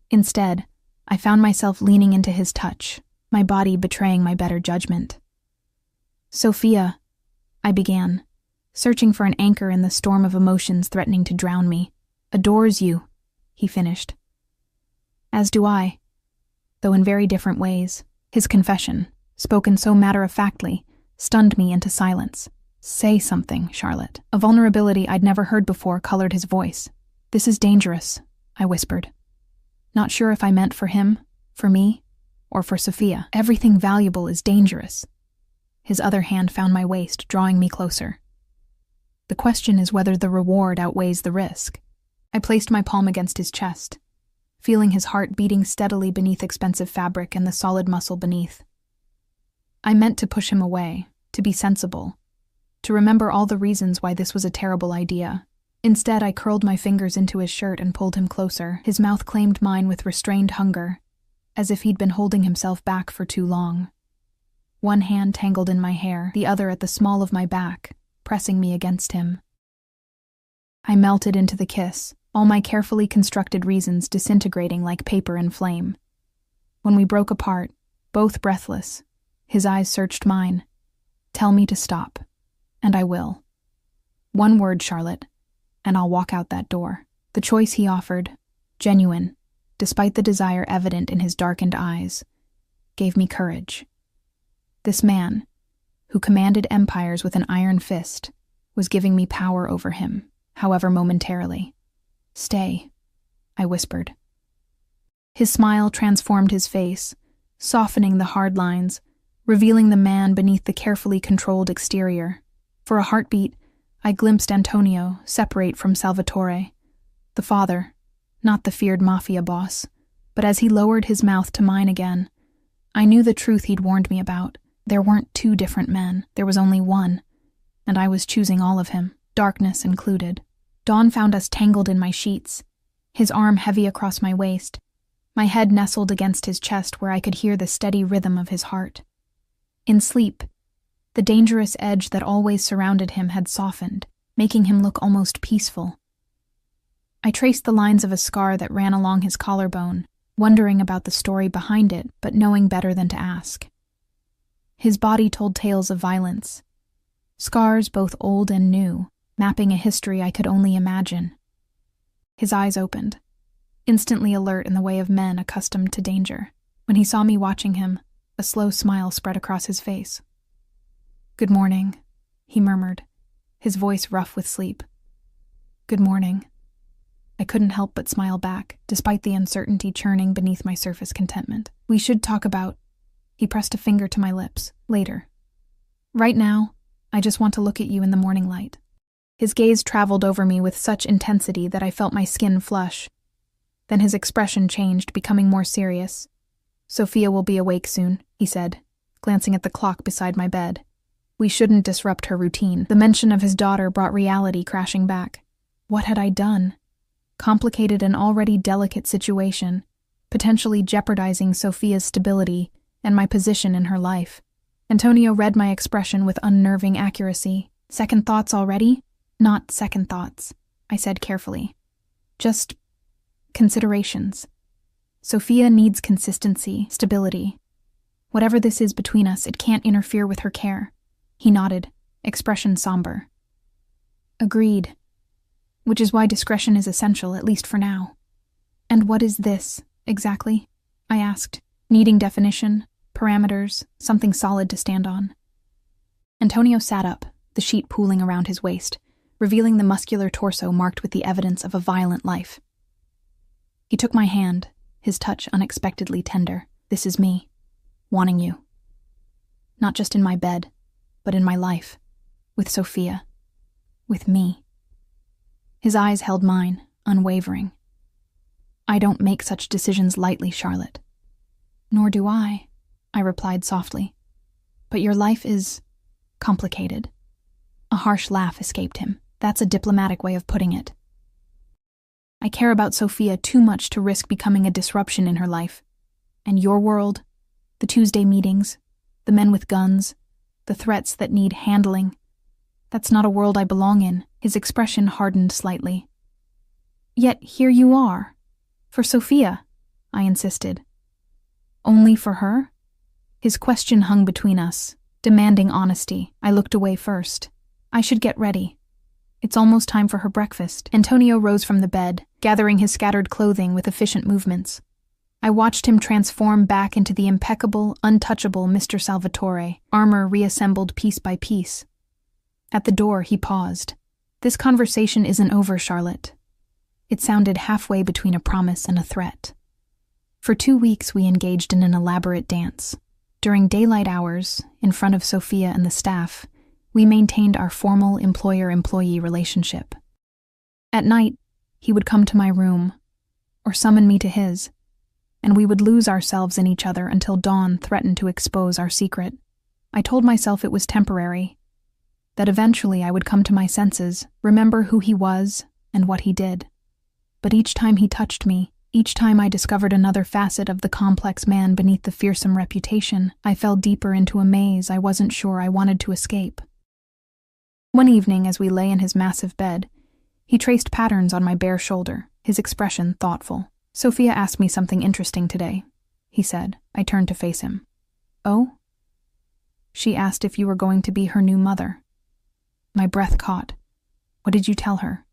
Instead, I found myself leaning into his touch, my body betraying my better judgment. Sophia, I began, searching for an anchor in the storm of emotions threatening to drown me. Adores you, he finished. As do I, though in very different ways. His confession, spoken so matter-of-factly, stunned me into silence. Say something, Charlotte. A vulnerability I'd never heard before colored his voice. This is dangerous, I whispered. Not sure if I meant for him, for me, or for Sophia. Everything valuable is dangerous. His other hand found my waist, drawing me closer. The question is whether the reward outweighs the risk. I placed my palm against his chest, feeling his heart beating steadily beneath expensive fabric and the solid muscle beneath. I meant to push him away, to be sensible, to remember all the reasons why this was a terrible idea. Instead, I curled my fingers into his shirt and pulled him closer. His mouth claimed mine with restrained hunger, as if he'd been holding himself back for too long. One hand tangled in my hair, the other at the small of my back, pressing me against him. I melted into the kiss, all my carefully constructed reasons disintegrating like paper in flame. When we broke apart, both breathless, his eyes searched mine. Tell me to stop, and I will. One word, Charlotte, and I'll walk out that door. The choice he offered, genuine, despite the desire evident in his darkened eyes, gave me courage. This man, who commanded empires with an iron fist, was giving me power over him, however momentarily. Stay, I whispered. His smile transformed his face, softening the hard lines, revealing the man beneath the carefully controlled exterior. For a heartbeat, I glimpsed Antonio separate from Salvatore, the father, not the feared Mafia boss. But as he lowered his mouth to mine again, I knew the truth he'd warned me about. There weren't two different men, there was only one. and I was choosing all of him, darkness included. Dawn found us tangled in my sheets, his arm heavy across my waist, my head nestled against his chest where I could hear the steady rhythm of his heart. In sleep, the dangerous edge that always surrounded him had softened, making him look almost peaceful. I traced the lines of a scar that ran along his collarbone, wondering about the story behind it, but knowing better than to ask. His body told tales of violence, scars both old and new, mapping a history I could only imagine. His eyes opened, instantly alert in the way of men accustomed to danger. When he saw me watching him, a slow smile spread across his face. "Good morning," he murmured, his voice rough with sleep. "Good morning." I couldn't help but smile back, despite the uncertainty churning beneath my surface contentment. "We should talk about—" He pressed a finger to my lips. "Later. Right now, I just want to look at you in the morning light." His gaze traveled over me with such intensity that I felt my skin flush. Then his expression changed, becoming more serious. "Sophia will be awake soon," he said, glancing at the clock beside my bed. We shouldn't disrupt her routine. The mention of his daughter brought reality crashing back. What had I done? Complicated an already delicate situation, potentially jeopardizing Sophia's stability and my position in her life. Antonio read my expression with unnerving accuracy. "Second thoughts already?" "Not second thoughts," I said carefully. "Just considerations. Sophia needs consistency, stability. Whatever this is between us, it can't interfere with her care." He nodded, expression somber. "Agreed. Which is why discretion is essential, at least for now." "And what is this, exactly?" I asked, needing definition, parameters, something solid to stand on. Antonio sat up, the sheet pooling around his waist, revealing the muscular torso marked with the evidence of a violent life. He took my hand, his touch unexpectedly tender. "This is me, wanting you. Not just in my bed, but in my life, with Sophia, with me." His eyes held mine, unwavering. "I don't make such decisions lightly, Charlotte." "Nor do I," I replied softly. "But your life is complicated." A harsh laugh escaped him. "That's a diplomatic way of putting it. I care about Sophia too much to risk becoming a disruption in her life. And your world, the Tuesday meetings, the men with guns, the threats that need handling, that's not a world I belong in." His expression hardened slightly. "Yet here you are. For Sophia," I insisted. "Only for her?" His question hung between us, demanding honesty. I looked away first. "I should get ready. It's almost time for her breakfast." Antonio rose from the bed, gathering his scattered clothing with efficient movements. I watched him transform back into the impeccable, untouchable Mr. Salvatore, armor reassembled piece by piece. At the door, he paused. "This conversation isn't over, Charlotte." It sounded halfway between a promise and a threat. For 2 weeks, we engaged in an elaborate dance. During daylight hours, in front of Sophia and the staff, we maintained our formal employer-employee relationship. At night, he would come to my room, or summon me to his, and we would lose ourselves in each other until dawn threatened to expose our secret. I told myself it was temporary, that eventually I would come to my senses, remember who he was and what he did. But each time he touched me, each time I discovered another facet of the complex man beneath the fearsome reputation, I fell deeper into a maze I wasn't sure I wanted to escape. One evening, as we lay in his massive bed, he traced patterns on my bare shoulder, his expression thoughtful. "Sophia asked me something interesting today," he said. I turned to face him. "Oh?" "She asked if you were going to be her new mother." My breath caught. "What did you tell her?"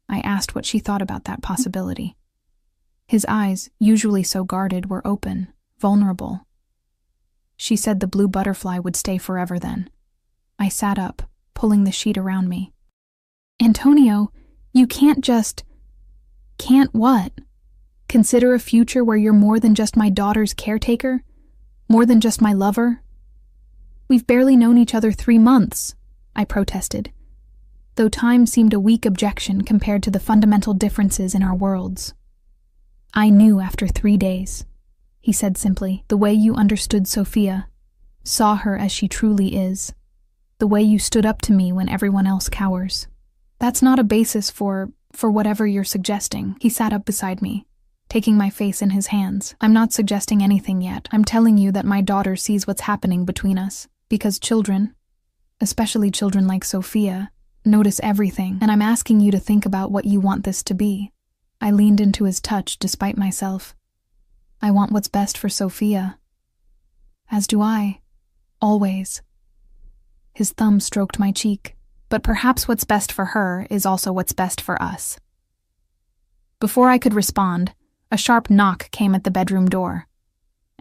I asked what she thought about that possibility. His eyes, usually so guarded, were open, vulnerable. "She said the blue butterfly would stay forever then." I sat up, pulling the sheet around me. "Antonio, you can't just—" "Can't what? Consider a future where you're more than just my daughter's caretaker? More than just my lover? We've barely known each other 3 months. I protested, though time seemed a weak objection compared to the fundamental differences in our worlds. "I knew after 3 days," he said simply, "the way you understood Sophia, saw her as she truly is. The way you stood up to me when everyone else cowers. That's not a basis for whatever you're suggesting. He sat up beside me, taking my face in his hands. I'm not suggesting anything yet. I'm telling you that my daughter sees what's happening between us. Because children, especially children like Sophia, notice everything, and I'm asking you to think about what you want this to be. I leaned into his touch despite myself. I want what's best for Sophia. As do I. Always. His thumb stroked my cheek. But perhaps what's best for her is also what's best for us. Before I could respond, a sharp knock came at the bedroom door.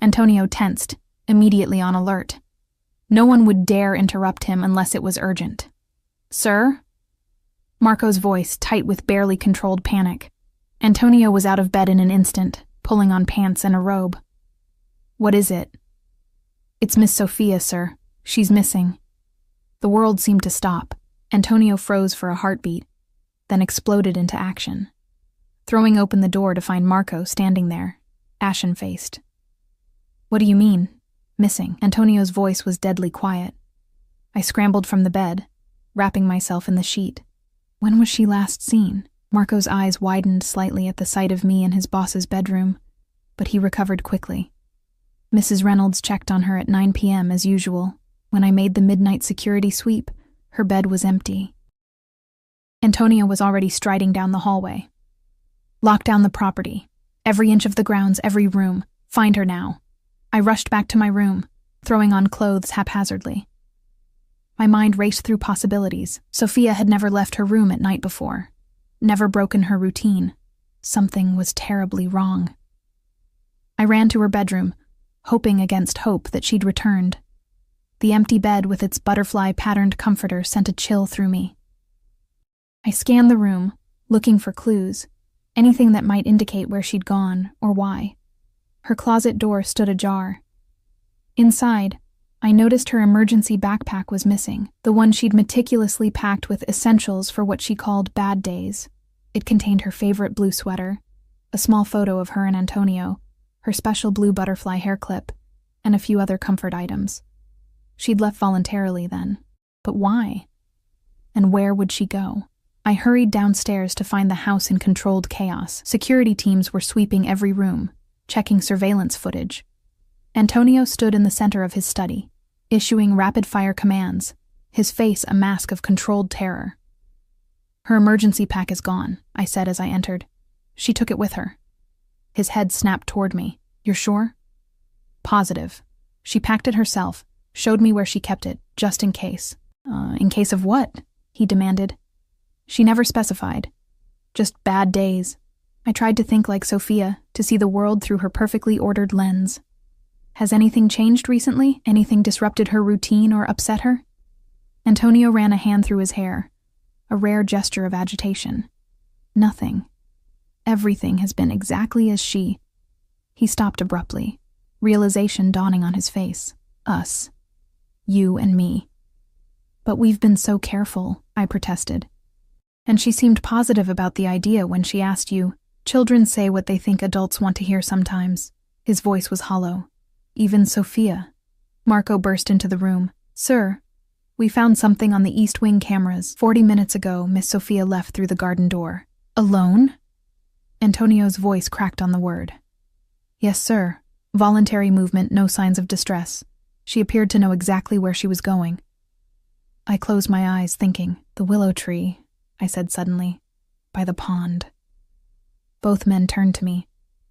Antonio tensed, immediately on alert. No one would dare interrupt him unless it was urgent. "Sir?" Marco's voice tight with barely controlled panic. Antonio was out of bed in an instant, pulling on pants and a robe. "What is it?" "It's Miss Sophia, sir. She's missing." The world seemed to stop. Antonio froze for a heartbeat, then exploded into action, throwing open the door to find Marco standing there, ashen-faced. "What do you mean, missing?" Antonio's voice was deadly quiet. I scrambled from the bed, wrapping myself in the sheet. When was she last seen? Marco's eyes widened slightly at the sight of me in his boss's bedroom, but he recovered quickly. Mrs. Reynolds checked on her at 9 p.m. as usual. When I made the midnight security sweep, her bed was empty. Antonio was already striding down the hallway. "Lock down the property. Every inch of the grounds, every room. Find her now." I rushed back to my room, throwing on clothes haphazardly. My mind raced through possibilities. Sophia had never left her room at night before, never broken her routine. Something was terribly wrong. I ran to her bedroom, hoping against hope that she'd returned. The empty bed with its butterfly-patterned comforter sent a chill through me. I scanned the room, looking for clues, anything that might indicate where she'd gone or why. Her closet door stood ajar. Inside, I noticed her emergency backpack was missing, the one she'd meticulously packed with essentials for what she called bad days. It contained her favorite blue sweater, a small photo of her and Antonio, her special blue butterfly hair clip, and a few other comfort items. She'd left voluntarily then. But why? And where would she go? I hurried downstairs to find the house in controlled chaos. Security teams were sweeping every room, checking surveillance footage. Antonio stood in the center of his study, issuing rapid-fire commands, his face a mask of controlled terror. "Her emergency pack is gone," I said as I entered. "She took it with her." His head snapped toward me. "You're sure?" "Positive. She packed it herself, showed me where she kept it, just in case." In case of what?" he demanded. She never specified. Just bad days. I tried to think like Sophia, to see the world through her perfectly ordered lens. Has anything changed recently? Anything disrupted her routine or upset her? Antonio ran a hand through his hair, a rare gesture of agitation. Nothing. Everything has been exactly as she. He stopped abruptly, realization dawning on his face. Us. You and me. "But we've been so careful," I protested. "And she seemed positive about the idea when she asked you. Children say what they think adults want to hear sometimes." His voice was hollow. "Even Sophia." Marco burst into the room. "Sir, we found something on the East Wing cameras. 40 minutes ago, Miss Sophia left through the garden door." "Alone?" Antonio's voice cracked on the word. "Yes, sir. Voluntary movement, no signs of distress. She appeared to know exactly where she was going." I closed my eyes, thinking. "The willow tree," I said suddenly. "By the pond." Both men turned to me.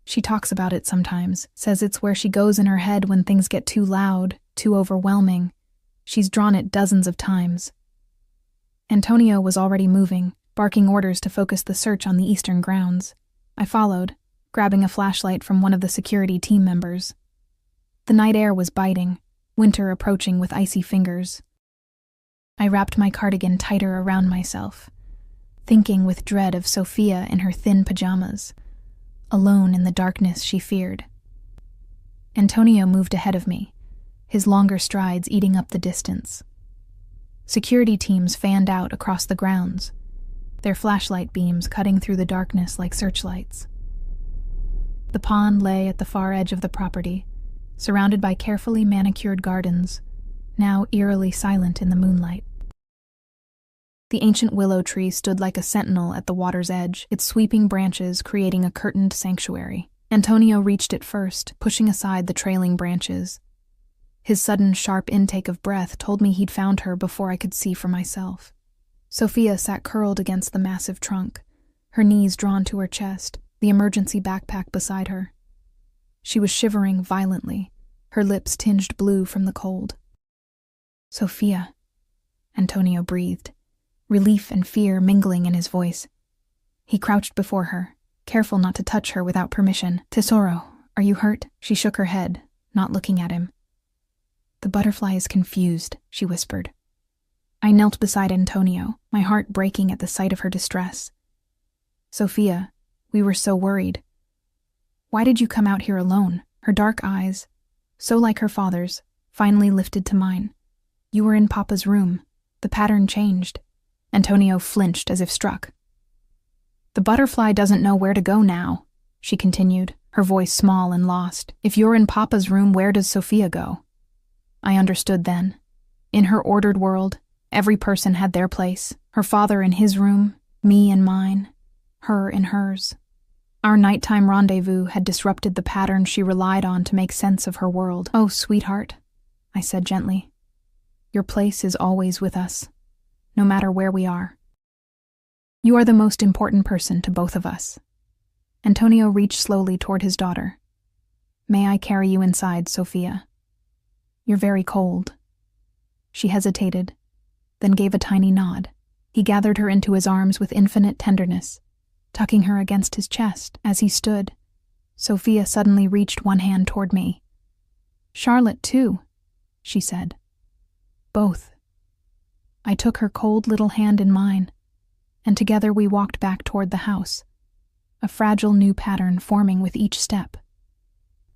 "She talks about it sometimes, says it's where she goes in her head when things get too loud, too overwhelming. She's drawn it dozens of times." Antonio was already moving, barking orders to focus the search on the eastern grounds. I followed, grabbing a flashlight from one of the security team members. The night air was biting, winter approaching with icy fingers. I wrapped my cardigan tighter around myself, thinking with dread of Sophia in her thin pajamas, alone in the darkness she feared. Antonio moved ahead of me, his longer strides eating up the distance. Security teams fanned out across the grounds, their flashlight beams cutting through the darkness like searchlights. The pond lay at the far edge of the property, surrounded by carefully manicured gardens, now eerily silent in the moonlight. The ancient willow tree stood like a sentinel at the water's edge, its sweeping branches creating a curtained sanctuary. Antonio reached it first, pushing aside the trailing branches. His sudden, sharp intake of breath told me he'd found her before I could see for myself. Sophia sat curled against the massive trunk, her knees drawn to her chest, the emergency backpack beside her. She was shivering violently, her lips tinged blue from the cold. "Sophia," Antonio breathed, relief and fear mingling in his voice. He crouched before her, careful not to touch her without permission. "Tesoro, are you hurt?" She shook her head, not looking at him. "The butterfly is confused," she whispered. I knelt beside Antonio, my heart breaking at the sight of her distress. "Sophia, we were so worried. Why did you come out here alone?" Her dark eyes, so like her father's, finally lifted to mine. "You were in Papa's room. The pattern changed." Antonio flinched as if struck. "The butterfly doesn't know where to go now," she continued, her voice small and lost. "If you're in Papa's room, where does Sophia go?" I understood then. In her ordered world, every person had their place. Her father in his room, me in mine, her in hers. Our nighttime rendezvous had disrupted the pattern she relied on to make sense of her world. "Oh, sweetheart," I said gently. "Your place is always with us, no matter where we are. You are the most important person to both of us." Antonio reached slowly toward his daughter. "May I carry you inside, Sophia? You're very cold." She hesitated, then gave a tiny nod. He gathered her into his arms with infinite tenderness, tucking her against his chest. As he stood, Sophia suddenly reached one hand toward me. "Charlotte, too," she said. "Both." I took her cold little hand in mine, and together we walked back toward the house, a fragile new pattern forming with each step.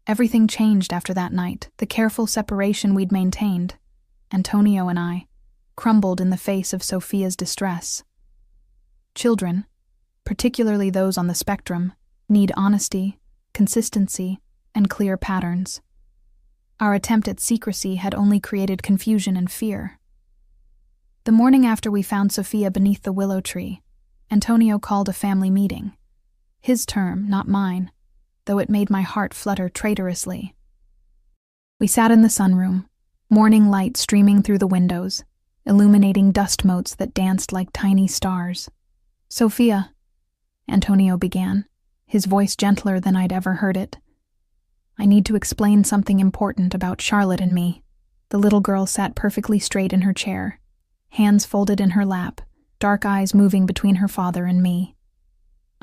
Everything changed after that night. The careful separation we'd maintained, Antonio and I, crumbled in the face of Sophia's distress. Children, particularly those on the spectrum, need honesty, consistency, and clear patterns. Our attempt at secrecy had only created confusion and fear. The morning after we found Sophia beneath the willow tree, Antonio called a family meeting. His term, not mine, though it made my heart flutter traitorously. We sat in the sunroom, morning light streaming through the windows, illuminating dust motes that danced like tiny stars. "Sophia," Antonio began, his voice gentler than I'd ever heard it. "I need to explain something important about Charlotte and me." The little girl sat perfectly straight in her chair, hands folded in her lap, dark eyes moving between her father and me.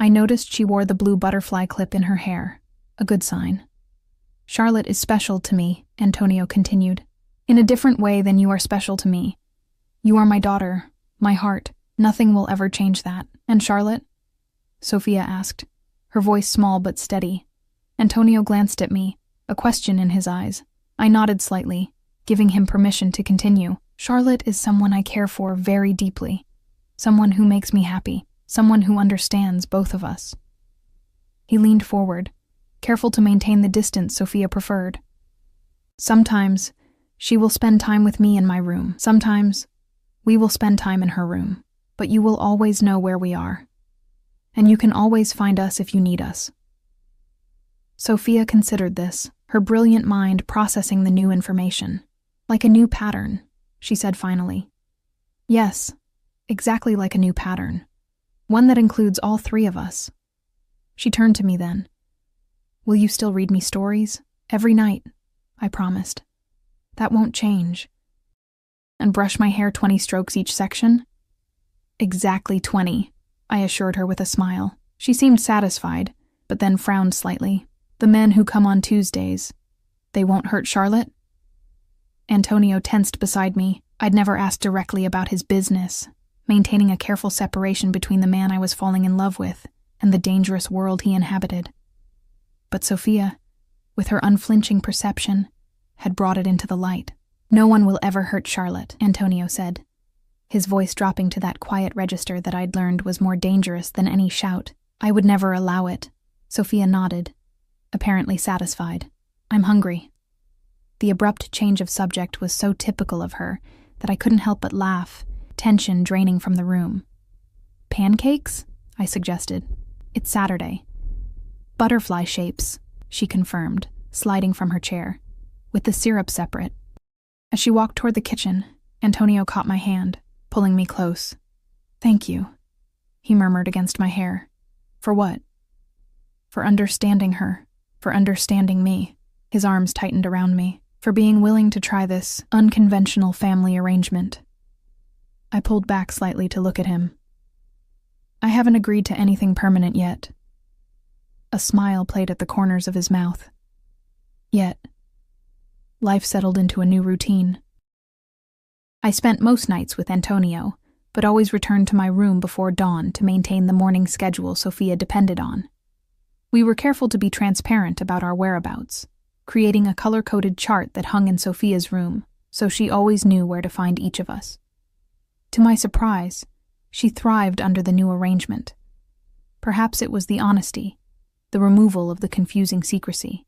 I noticed she wore the blue butterfly clip in her hair, a good sign. "Charlotte is special to me," Antonio continued, "in a different way than you are special to me. You are my daughter, my heart. Nothing will ever change that." "And Charlotte?" Sophia asked, her voice small but steady. Antonio glanced at me, a question in his eyes. I nodded slightly, giving him permission to continue. "Charlotte is someone I care for very deeply, someone who makes me happy, someone who understands both of us." He leaned forward, careful to maintain the distance Sophia preferred. "Sometimes she will spend time with me in my room. Sometimes we will spend time in her room, but you will always know where we are. And you can always find us if you need us." Sophia considered this, her brilliant mind processing the new information. "Like a new pattern," she said finally. "Yes, exactly like a new pattern. One that includes all three of us." She turned to me then. "Will you still read me stories? Every night," I promised. "That won't change." "And brush my hair 20 strokes each section?" "Exactly 20, I assured her with a smile. She seemed satisfied, but then frowned slightly. "The men who come on Tuesdays, they won't hurt Charlotte?" Antonio tensed beside me. I'd never asked directly about his business, maintaining a careful separation between the man I was falling in love with and the dangerous world he inhabited. But Sophia, with her unflinching perception, had brought it into the light. "No one will ever hurt Charlotte," Antonio said, his voice dropping to that quiet register that I'd learned was more dangerous than any shout. "I would never allow it." Sophia nodded, apparently satisfied. "I'm hungry." The abrupt change of subject was so typical of her that I couldn't help but laugh, tension draining from the room. "Pancakes?" I suggested. "It's Saturday." "Butterfly shapes," she confirmed, sliding from her chair, "with the syrup separate." As she walked toward the kitchen, Antonio caught my hand, pulling me close. "Thank you," he murmured against my hair. "For what?" "For understanding her, for understanding me." His arms tightened around me, for being willing to try this unconventional family arrangement. I pulled back slightly to look at him. "I haven't agreed to anything permanent yet." A smile played at the corners of his mouth. "Yet." Life settled into a new routine. I spent most nights with Antonio, but always returned to my room before dawn to maintain the morning schedule Sophia depended on. We were careful to be transparent about our whereabouts, creating a color-coded chart that hung in Sophia's room, so she always knew where to find each of us. To my surprise, she thrived under the new arrangement. Perhaps it was the honesty, the removal of the confusing secrecy.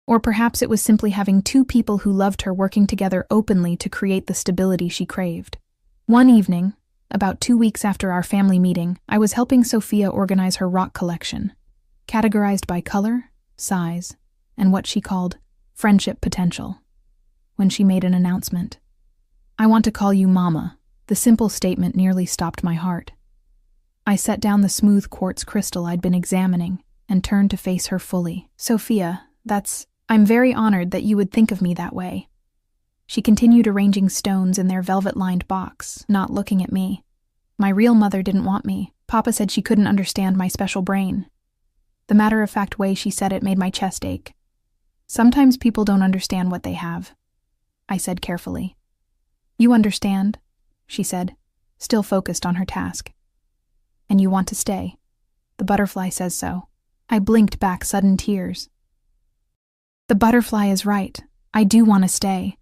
Or perhaps it was simply having two people who loved her working together openly to create the stability she craved. One evening, about 2 weeks after our family meeting, I was helping Sophia organize her rock collection, categorized by color, size, and what she called friendship potential, when she made an announcement. "I want to call you Mama." The simple statement nearly stopped my heart. I set down the smooth quartz crystal I'd been examining and turned to face her fully. "Sophia, I'm very honored that you would think of me that way." She continued arranging stones in their velvet-lined box, not looking at me. "My real mother didn't want me. Papa said she couldn't understand my special brain." The matter-of-fact way she said it made my chest ache. "Sometimes people don't understand what they have," I said carefully. "You understand," she said, still focused on her task. "And you want to stay. The butterfly says so." I blinked back sudden tears. "The butterfly is right. I do want to stay.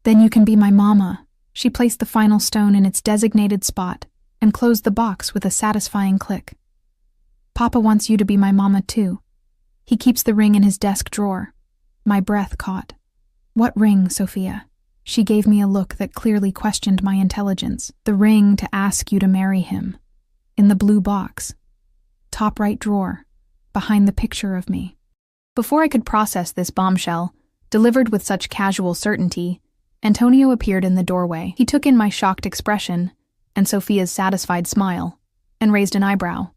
Then you can be my mama." She placed the final stone in its designated spot and closed the box with a satisfying click. "Papa wants you to be my mama too. He keeps the ring in his desk drawer." My breath caught. "What ring, Sophia?" She gave me a look that clearly questioned my intelligence. "The ring to ask you to marry him. In the blue box. Top right drawer, behind the picture of me." Before I could process this bombshell, delivered with such casual certainty, Antonio appeared in the doorway. He took in my shocked expression and Sophia's satisfied smile, and raised an eyebrow.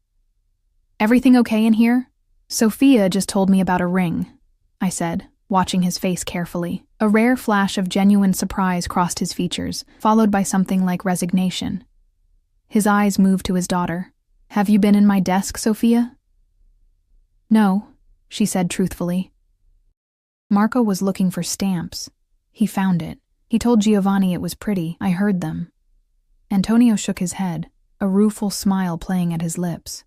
"Everything okay in here?" "Sophia just told me about a ring," I said, watching his face carefully. A rare flash of genuine surprise crossed his features, followed by something like resignation. His eyes moved to his daughter. "Have you been in my desk, Sophia?" "No," she said truthfully. "Marco was looking for stamps. He found it. He told Giovanni it was pretty. I heard them." Antonio shook his head, a rueful smile playing at his lips.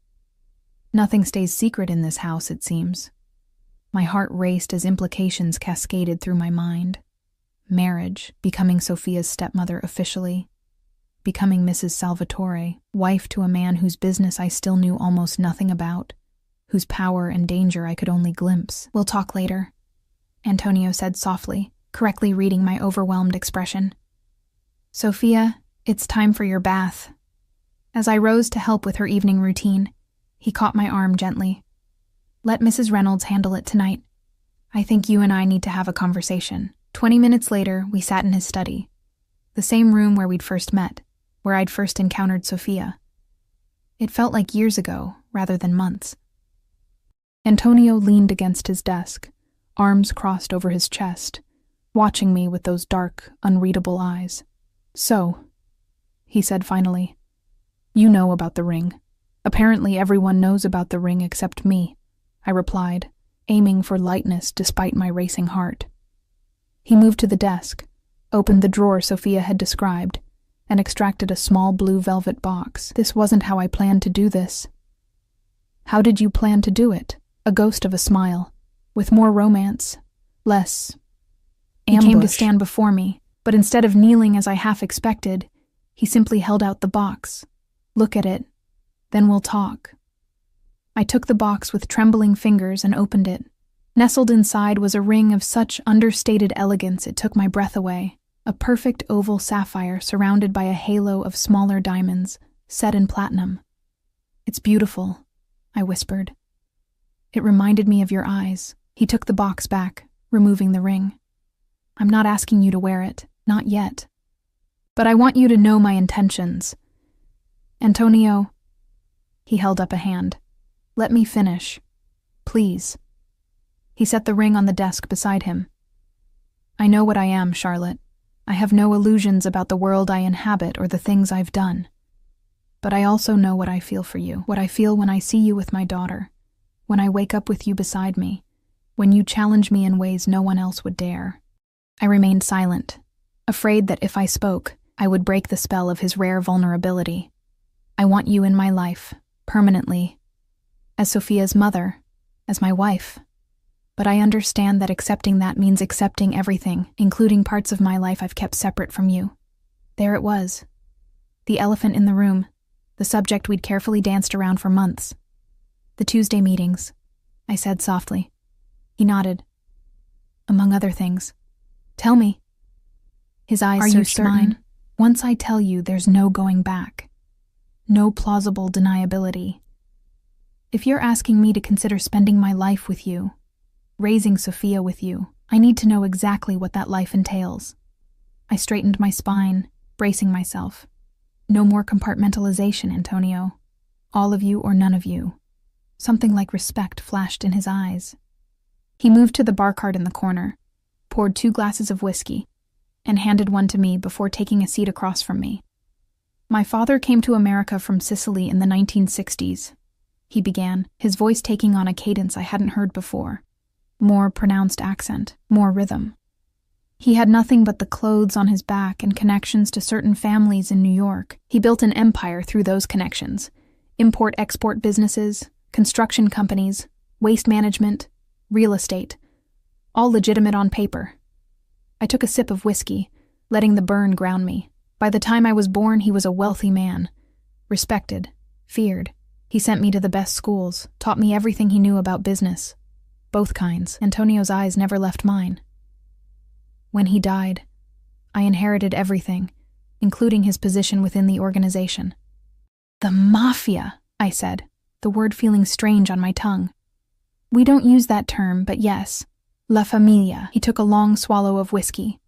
"Nothing stays secret in this house, it seems." My heart raced as implications cascaded through my mind. Marriage, becoming Sophia's stepmother officially, becoming Mrs. Salvatore, wife to a man whose business I still knew almost nothing about, whose power and danger I could only glimpse. "We'll talk later," Antonio said softly, correctly reading my overwhelmed expression. "Sophia, it's time for your bath." As I rose to help with her evening routine, he caught my arm gently. "Let Mrs. Reynolds handle it tonight. I think you and I need to have a conversation." 20 minutes later, we sat in his study, the same room where we'd first met, where I'd first encountered Sophia. It felt like years ago, rather than months. Antonio leaned against his desk, arms crossed over his chest, watching me with those dark, unreadable eyes. "So," he said finally, "you know about the ring. Apparently everyone knows about the ring except me," I replied, aiming for lightness despite my racing heart. He moved to the desk, opened the drawer Sophia had described, and extracted a small blue velvet box. "This wasn't how I planned to do this." "How did you plan to do it?" A ghost of a smile, with more romance, less ambush. He came to stand before me, but instead of kneeling as I half expected, he simply held out the box. "Look at it, then we'll talk." I took the box with trembling fingers and opened it. Nestled inside was a ring of such understated elegance it took my breath away, a perfect oval sapphire surrounded by a halo of smaller diamonds, set in platinum. "It's beautiful," I whispered. "It reminded me of your eyes." He took the box back, removing the ring. "I'm not asking you to wear it, not yet. But I want you to know my intentions. Antonio," he held up a hand, "let me finish. Please." He set the ring on the desk beside him. "I know what I am, Charlotte. I have no illusions about the world I inhabit or the things I've done. But I also know what I feel for you, what I feel when I see you with my daughter, when I wake up with you beside me, when you challenge me in ways no one else would dare." I remained silent, afraid that if I spoke, I would break the spell of his rare vulnerability. "I want you in my life, permanently, as Sophia's mother, as my wife. But I understand that accepting that means accepting everything, including parts of my life I've kept separate from you." There it was. The elephant in the room, the subject we'd carefully danced around for months. "The Tuesday meetings," I said softly. He nodded. "Among other things." "Tell me." His eyes searched mine. "Once I tell you, there's no going back. No plausible deniability. If you're asking me to consider spending my life with you, raising Sophia with you, I need to know exactly what that life entails." I straightened my spine, bracing myself. "No more compartmentalization, Antonio. All of you or none of you." Something like respect flashed in his eyes. He moved to the bar cart in the corner, poured 2 glasses of whiskey, and handed one to me before taking a seat across from me. "My father came to America from Sicily in the 1960s, he began, his voice taking on a cadence I hadn't heard before. More pronounced accent, more rhythm. He had nothing but the clothes on his back and connections to certain families in New York. He built an empire through those connections. Import-export businesses, construction companies, waste management, real estate. All legitimate on paper." I took a sip of whiskey, letting the burn ground me. By the time I was born, he was a wealthy man. Respected, feared. He sent me to the best schools, taught me everything he knew about business. Both kinds. Antonio's eyes never left mine. When he died, I inherited everything, including his position within the organization. "The Mafia," I said, the word feeling strange on my tongue. "We don't use that term, but yes. La Familia." He took a long swallow of whiskey.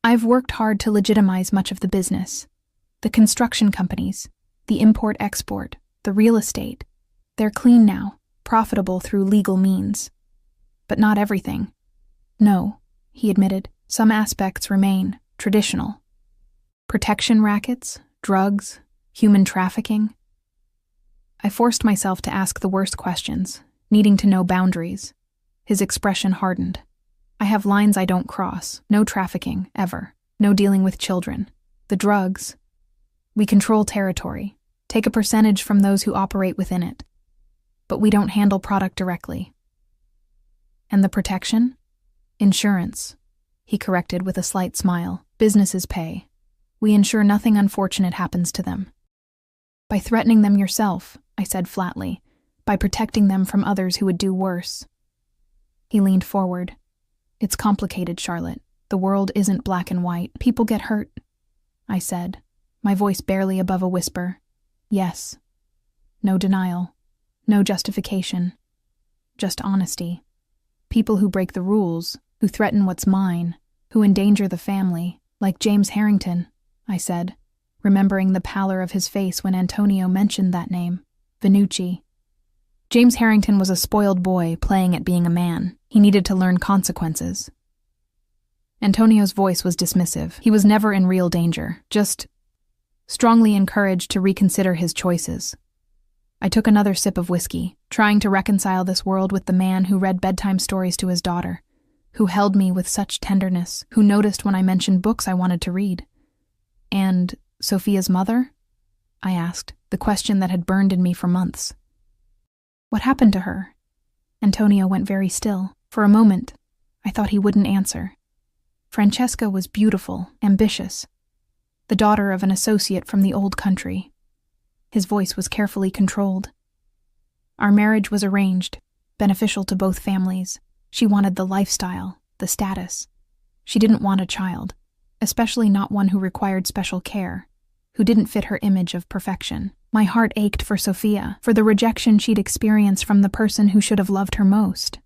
"I've worked hard to legitimize much of the business. The construction companies, the import-export, the real estate. They're clean now, profitable through legal means. But not everything. No," he admitted, "some aspects remain traditional. Protection rackets, drugs, human trafficking." I forced myself to ask the worst questions, needing to know boundaries. His expression hardened. "I have lines I don't cross. No trafficking, ever. No dealing with children. The drugs. We control territory, take a percentage from those who operate within it. But we don't handle product directly." "And the protection?" "Insurance," he corrected with a slight smile. "Businesses pay. We ensure nothing unfortunate happens to them." "By threatening them yourself," I said flatly, "by protecting them from others who would do worse." He leaned forward. "It's complicated, Charlotte. The world isn't black and white. People get hurt," I said, my voice barely above a whisper. "Yes. No denial. No justification. Just honesty. People who break the rules, who threaten what's mine, who endanger the family, like James Harrington," I said, remembering the pallor of his face when Antonio mentioned that name, Venucci. James Harrington was a spoiled boy playing at being a man. He needed to learn consequences. Antonio's voice was dismissive. He was never in real danger, just strongly encouraged to reconsider his choices. I took another sip of whiskey, trying to reconcile this world with the man who read bedtime stories to his daughter, who held me with such tenderness, who noticed when I mentioned books I wanted to read. "And Sophia's mother?" I asked, the question that had burned in me for months. "What happened to her?" Antonio went very still. For a moment, I thought he wouldn't answer. Francesca was beautiful, ambitious, the daughter of an associate from the old country. His voice was carefully controlled. Our marriage was arranged, beneficial to both families. She wanted the lifestyle, the status. She didn't want a child, especially not one who required special care, who didn't fit her image of perfection. My heart ached for Sophia, for the rejection she'd experienced from the person who should have loved her most.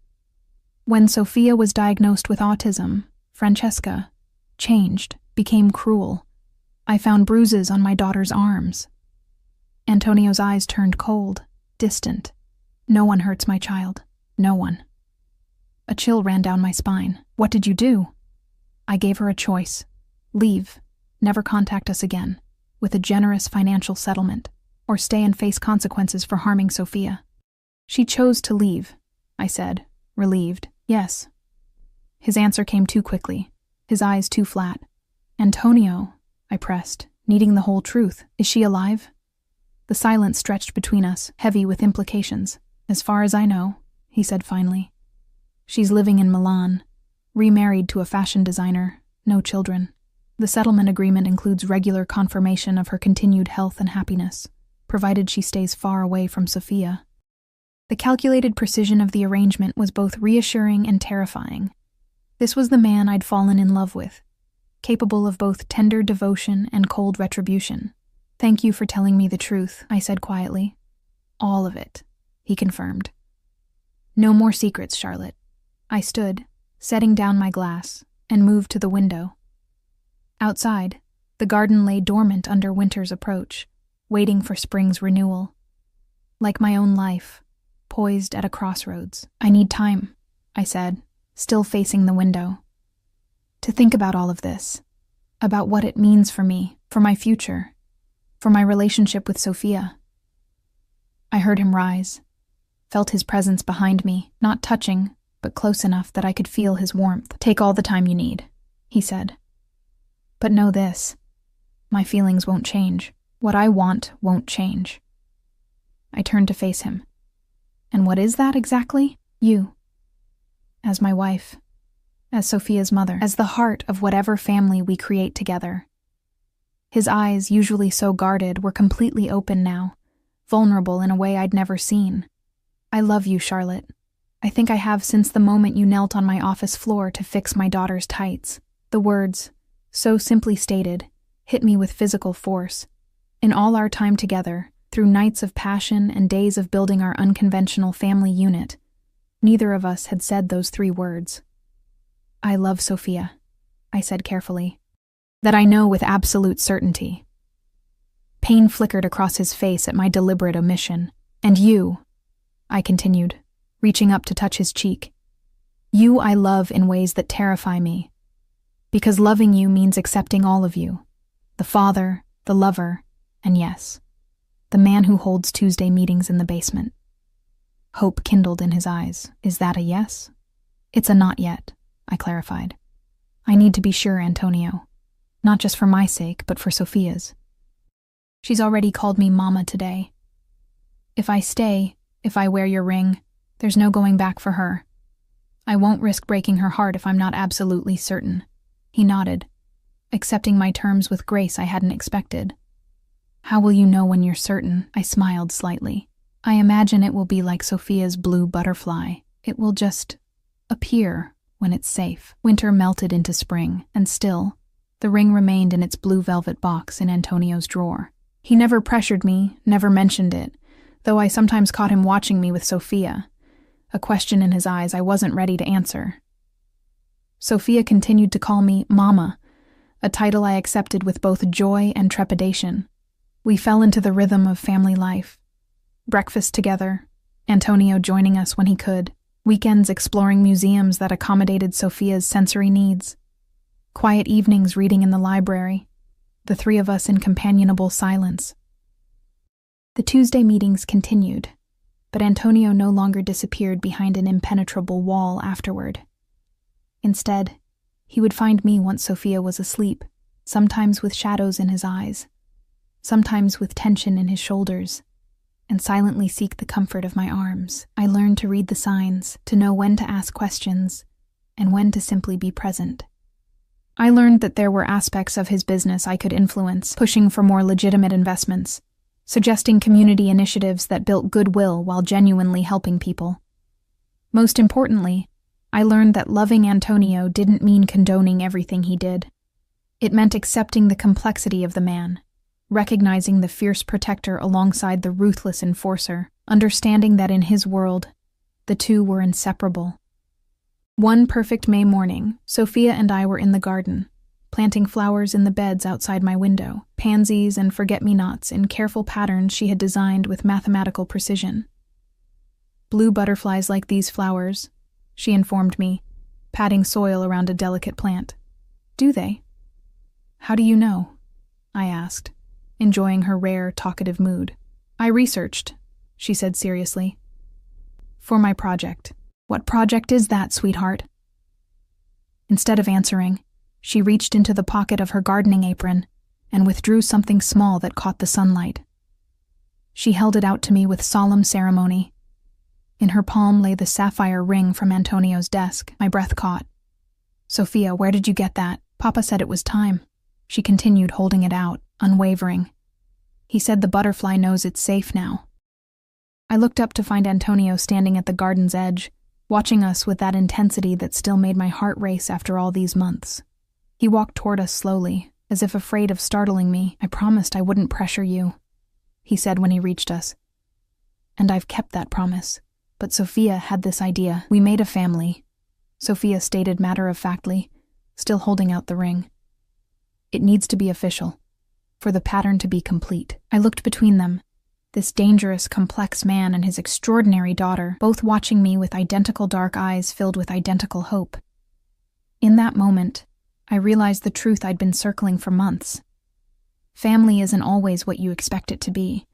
When Sophia was diagnosed with autism, Francesca changed, became cruel. I found bruises on my daughter's arms. Antonio's eyes turned cold, distant. No one hurts my child. No one. A chill ran down my spine. What did you do? I gave her a choice. Leave, never contact us again, with a generous financial settlement, or stay and face consequences for harming Sophia. She chose to leave, I said, relieved. Yes. His answer came too quickly, his eyes too flat. Antonio, I pressed, needing the whole truth. Is she alive? The silence stretched between us, heavy with implications. As far as I know, he said finally. She's living in Milan, remarried to a fashion designer, no children. The settlement agreement includes regular confirmation of her continued health and happiness, provided she stays far away from Sophia. The calculated precision of the arrangement was both reassuring and terrifying. This was the man I'd fallen in love with, capable of both tender devotion and cold retribution. Thank you for telling me the truth, I said quietly. All of it, he confirmed. No more secrets, Charlotte. I stood, setting down my glass, and moved to the window. Outside, the garden lay dormant under winter's approach, waiting for spring's renewal. Like my own life, poised at a crossroads. I need time, I said, still facing the window. To think about all of this, about what it means for me, for my future, for my relationship with Sophia. I heard him rise, felt his presence behind me, not touching, but close enough that I could feel his warmth. Take all the time you need, he said. But know this, my feelings won't change. What I want won't change. I turned to face him. And what is that exactly? You. As my wife, as Sophia's mother, as the heart of whatever family we create together. His eyes, usually so guarded, were completely open now, vulnerable in a way I'd never seen. I love you, Charlotte. I think I have since the moment you knelt on my office floor to fix my daughter's tights. The words, so simply stated, hit me with physical force. In all our time together, through nights of passion and days of building our unconventional family unit, neither of us had said those 3 words. I love Sophia, I said carefully. That I know with absolute certainty. Pain flickered across his face at my deliberate omission. And you, I continued, reaching up to touch his cheek. You I love in ways that terrify me. Because loving you means accepting all of you. The father, the lover, and yes, the man who holds Tuesday meetings in the basement. Hope kindled in his eyes. Is that a yes? It's a not yet, I clarified. I need to be sure, Antonio. Not just for my sake, but for Sophia's. She's already called me Mama today. If I stay, if I wear your ring, there's no going back for her. I won't risk breaking her heart if I'm not absolutely certain. He nodded, accepting my terms with grace I hadn't expected. How will you know when you're certain? I smiled slightly. I imagine it will be like Sophia's blue butterfly. It will just appear when it's safe. Winter melted into spring, and still, the ring remained in its blue velvet box in Antonio's drawer. He never pressured me, never mentioned it, though I sometimes caught him watching me with Sophia, a question in his eyes I wasn't ready to answer. Sophia continued to call me Mama, a title I accepted with both joy and trepidation. We fell into the rhythm of family life. Breakfast together, Antonio joining us when he could, weekends exploring museums that accommodated Sophia's sensory needs, quiet evenings reading in the library, the 3 of us in companionable silence. The Tuesday meetings continued, but Antonio no longer disappeared behind an impenetrable wall afterward. Instead, he would find me once Sophia was asleep, sometimes with shadows in his eyes, sometimes with tension in his shoulders, and silently seek the comfort of my arms. I learned to read the signs, to know when to ask questions, and when to simply be present. I learned that there were aspects of his business I could influence, pushing for more legitimate investments, suggesting community initiatives that built goodwill while genuinely helping people. Most importantly, I learned that loving Antonio didn't mean condoning everything he did. It meant accepting the complexity of the man, recognizing the fierce protector alongside the ruthless enforcer, understanding that in his world, the two were inseparable. One perfect May morning, Sophia and I were in the garden, planting flowers in the beds outside my window, pansies and forget-me-nots in careful patterns she had designed with mathematical precision. Blue butterflies like these flowers, she informed me, patting soil around a delicate plant. Do they? How do you know? I asked, enjoying her rare, talkative mood. I researched, she said seriously. For my project. What project is that, sweetheart? Instead of answering, she reached into the pocket of her gardening apron and withdrew something small that caught the sunlight. She held it out to me with solemn ceremony. In her palm lay the sapphire ring from Antonio's desk. My breath caught. Sophia, where did you get that? Papa said it was time. She continued, holding it out, unwavering. He said the butterfly knows it's safe now. I looked up to find Antonio standing at the garden's edge, watching us with that intensity that still made my heart race after all these months. He walked toward us slowly, as if afraid of startling me. I promised I wouldn't pressure you, he said when he reached us. And I've kept that promise. But Sophia had this idea. We made a family, Sophia stated matter-of-factly, still holding out the ring. It needs to be official, for the pattern to be complete. I looked between them, this dangerous, complex man and his extraordinary daughter, both watching me with identical dark eyes filled with identical hope. In that moment, I realized the truth I'd been circling for months. Family isn't always what you expect it to be.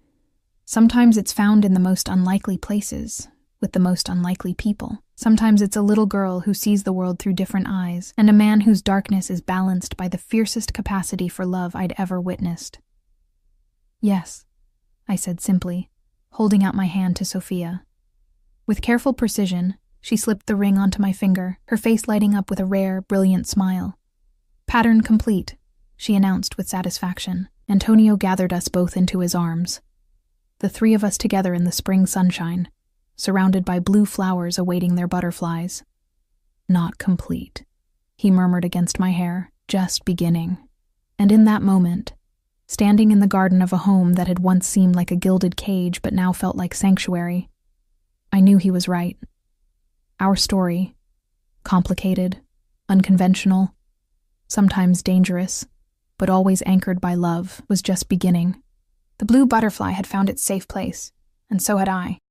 Sometimes it's found in the most unlikely places, with the most unlikely people. Sometimes it's a little girl who sees the world through different eyes, and a man whose darkness is balanced by the fiercest capacity for love I'd ever witnessed. Yes, I said simply, holding out my hand to Sophia. With careful precision, she slipped the ring onto my finger, her face lighting up with a rare, brilliant smile. Pattern complete, she announced with satisfaction. Antonio gathered us both into his arms. The three of us together in the spring sunshine, surrounded by blue flowers awaiting their butterflies. Not complete, he murmured against my hair, just beginning. And in that moment, standing in the garden of a home that had once seemed like a gilded cage but now felt like sanctuary, I knew he was right. Our story, complicated, unconventional, sometimes dangerous, but always anchored by love, was just beginning. The blue butterfly had found its safe place, and so had I.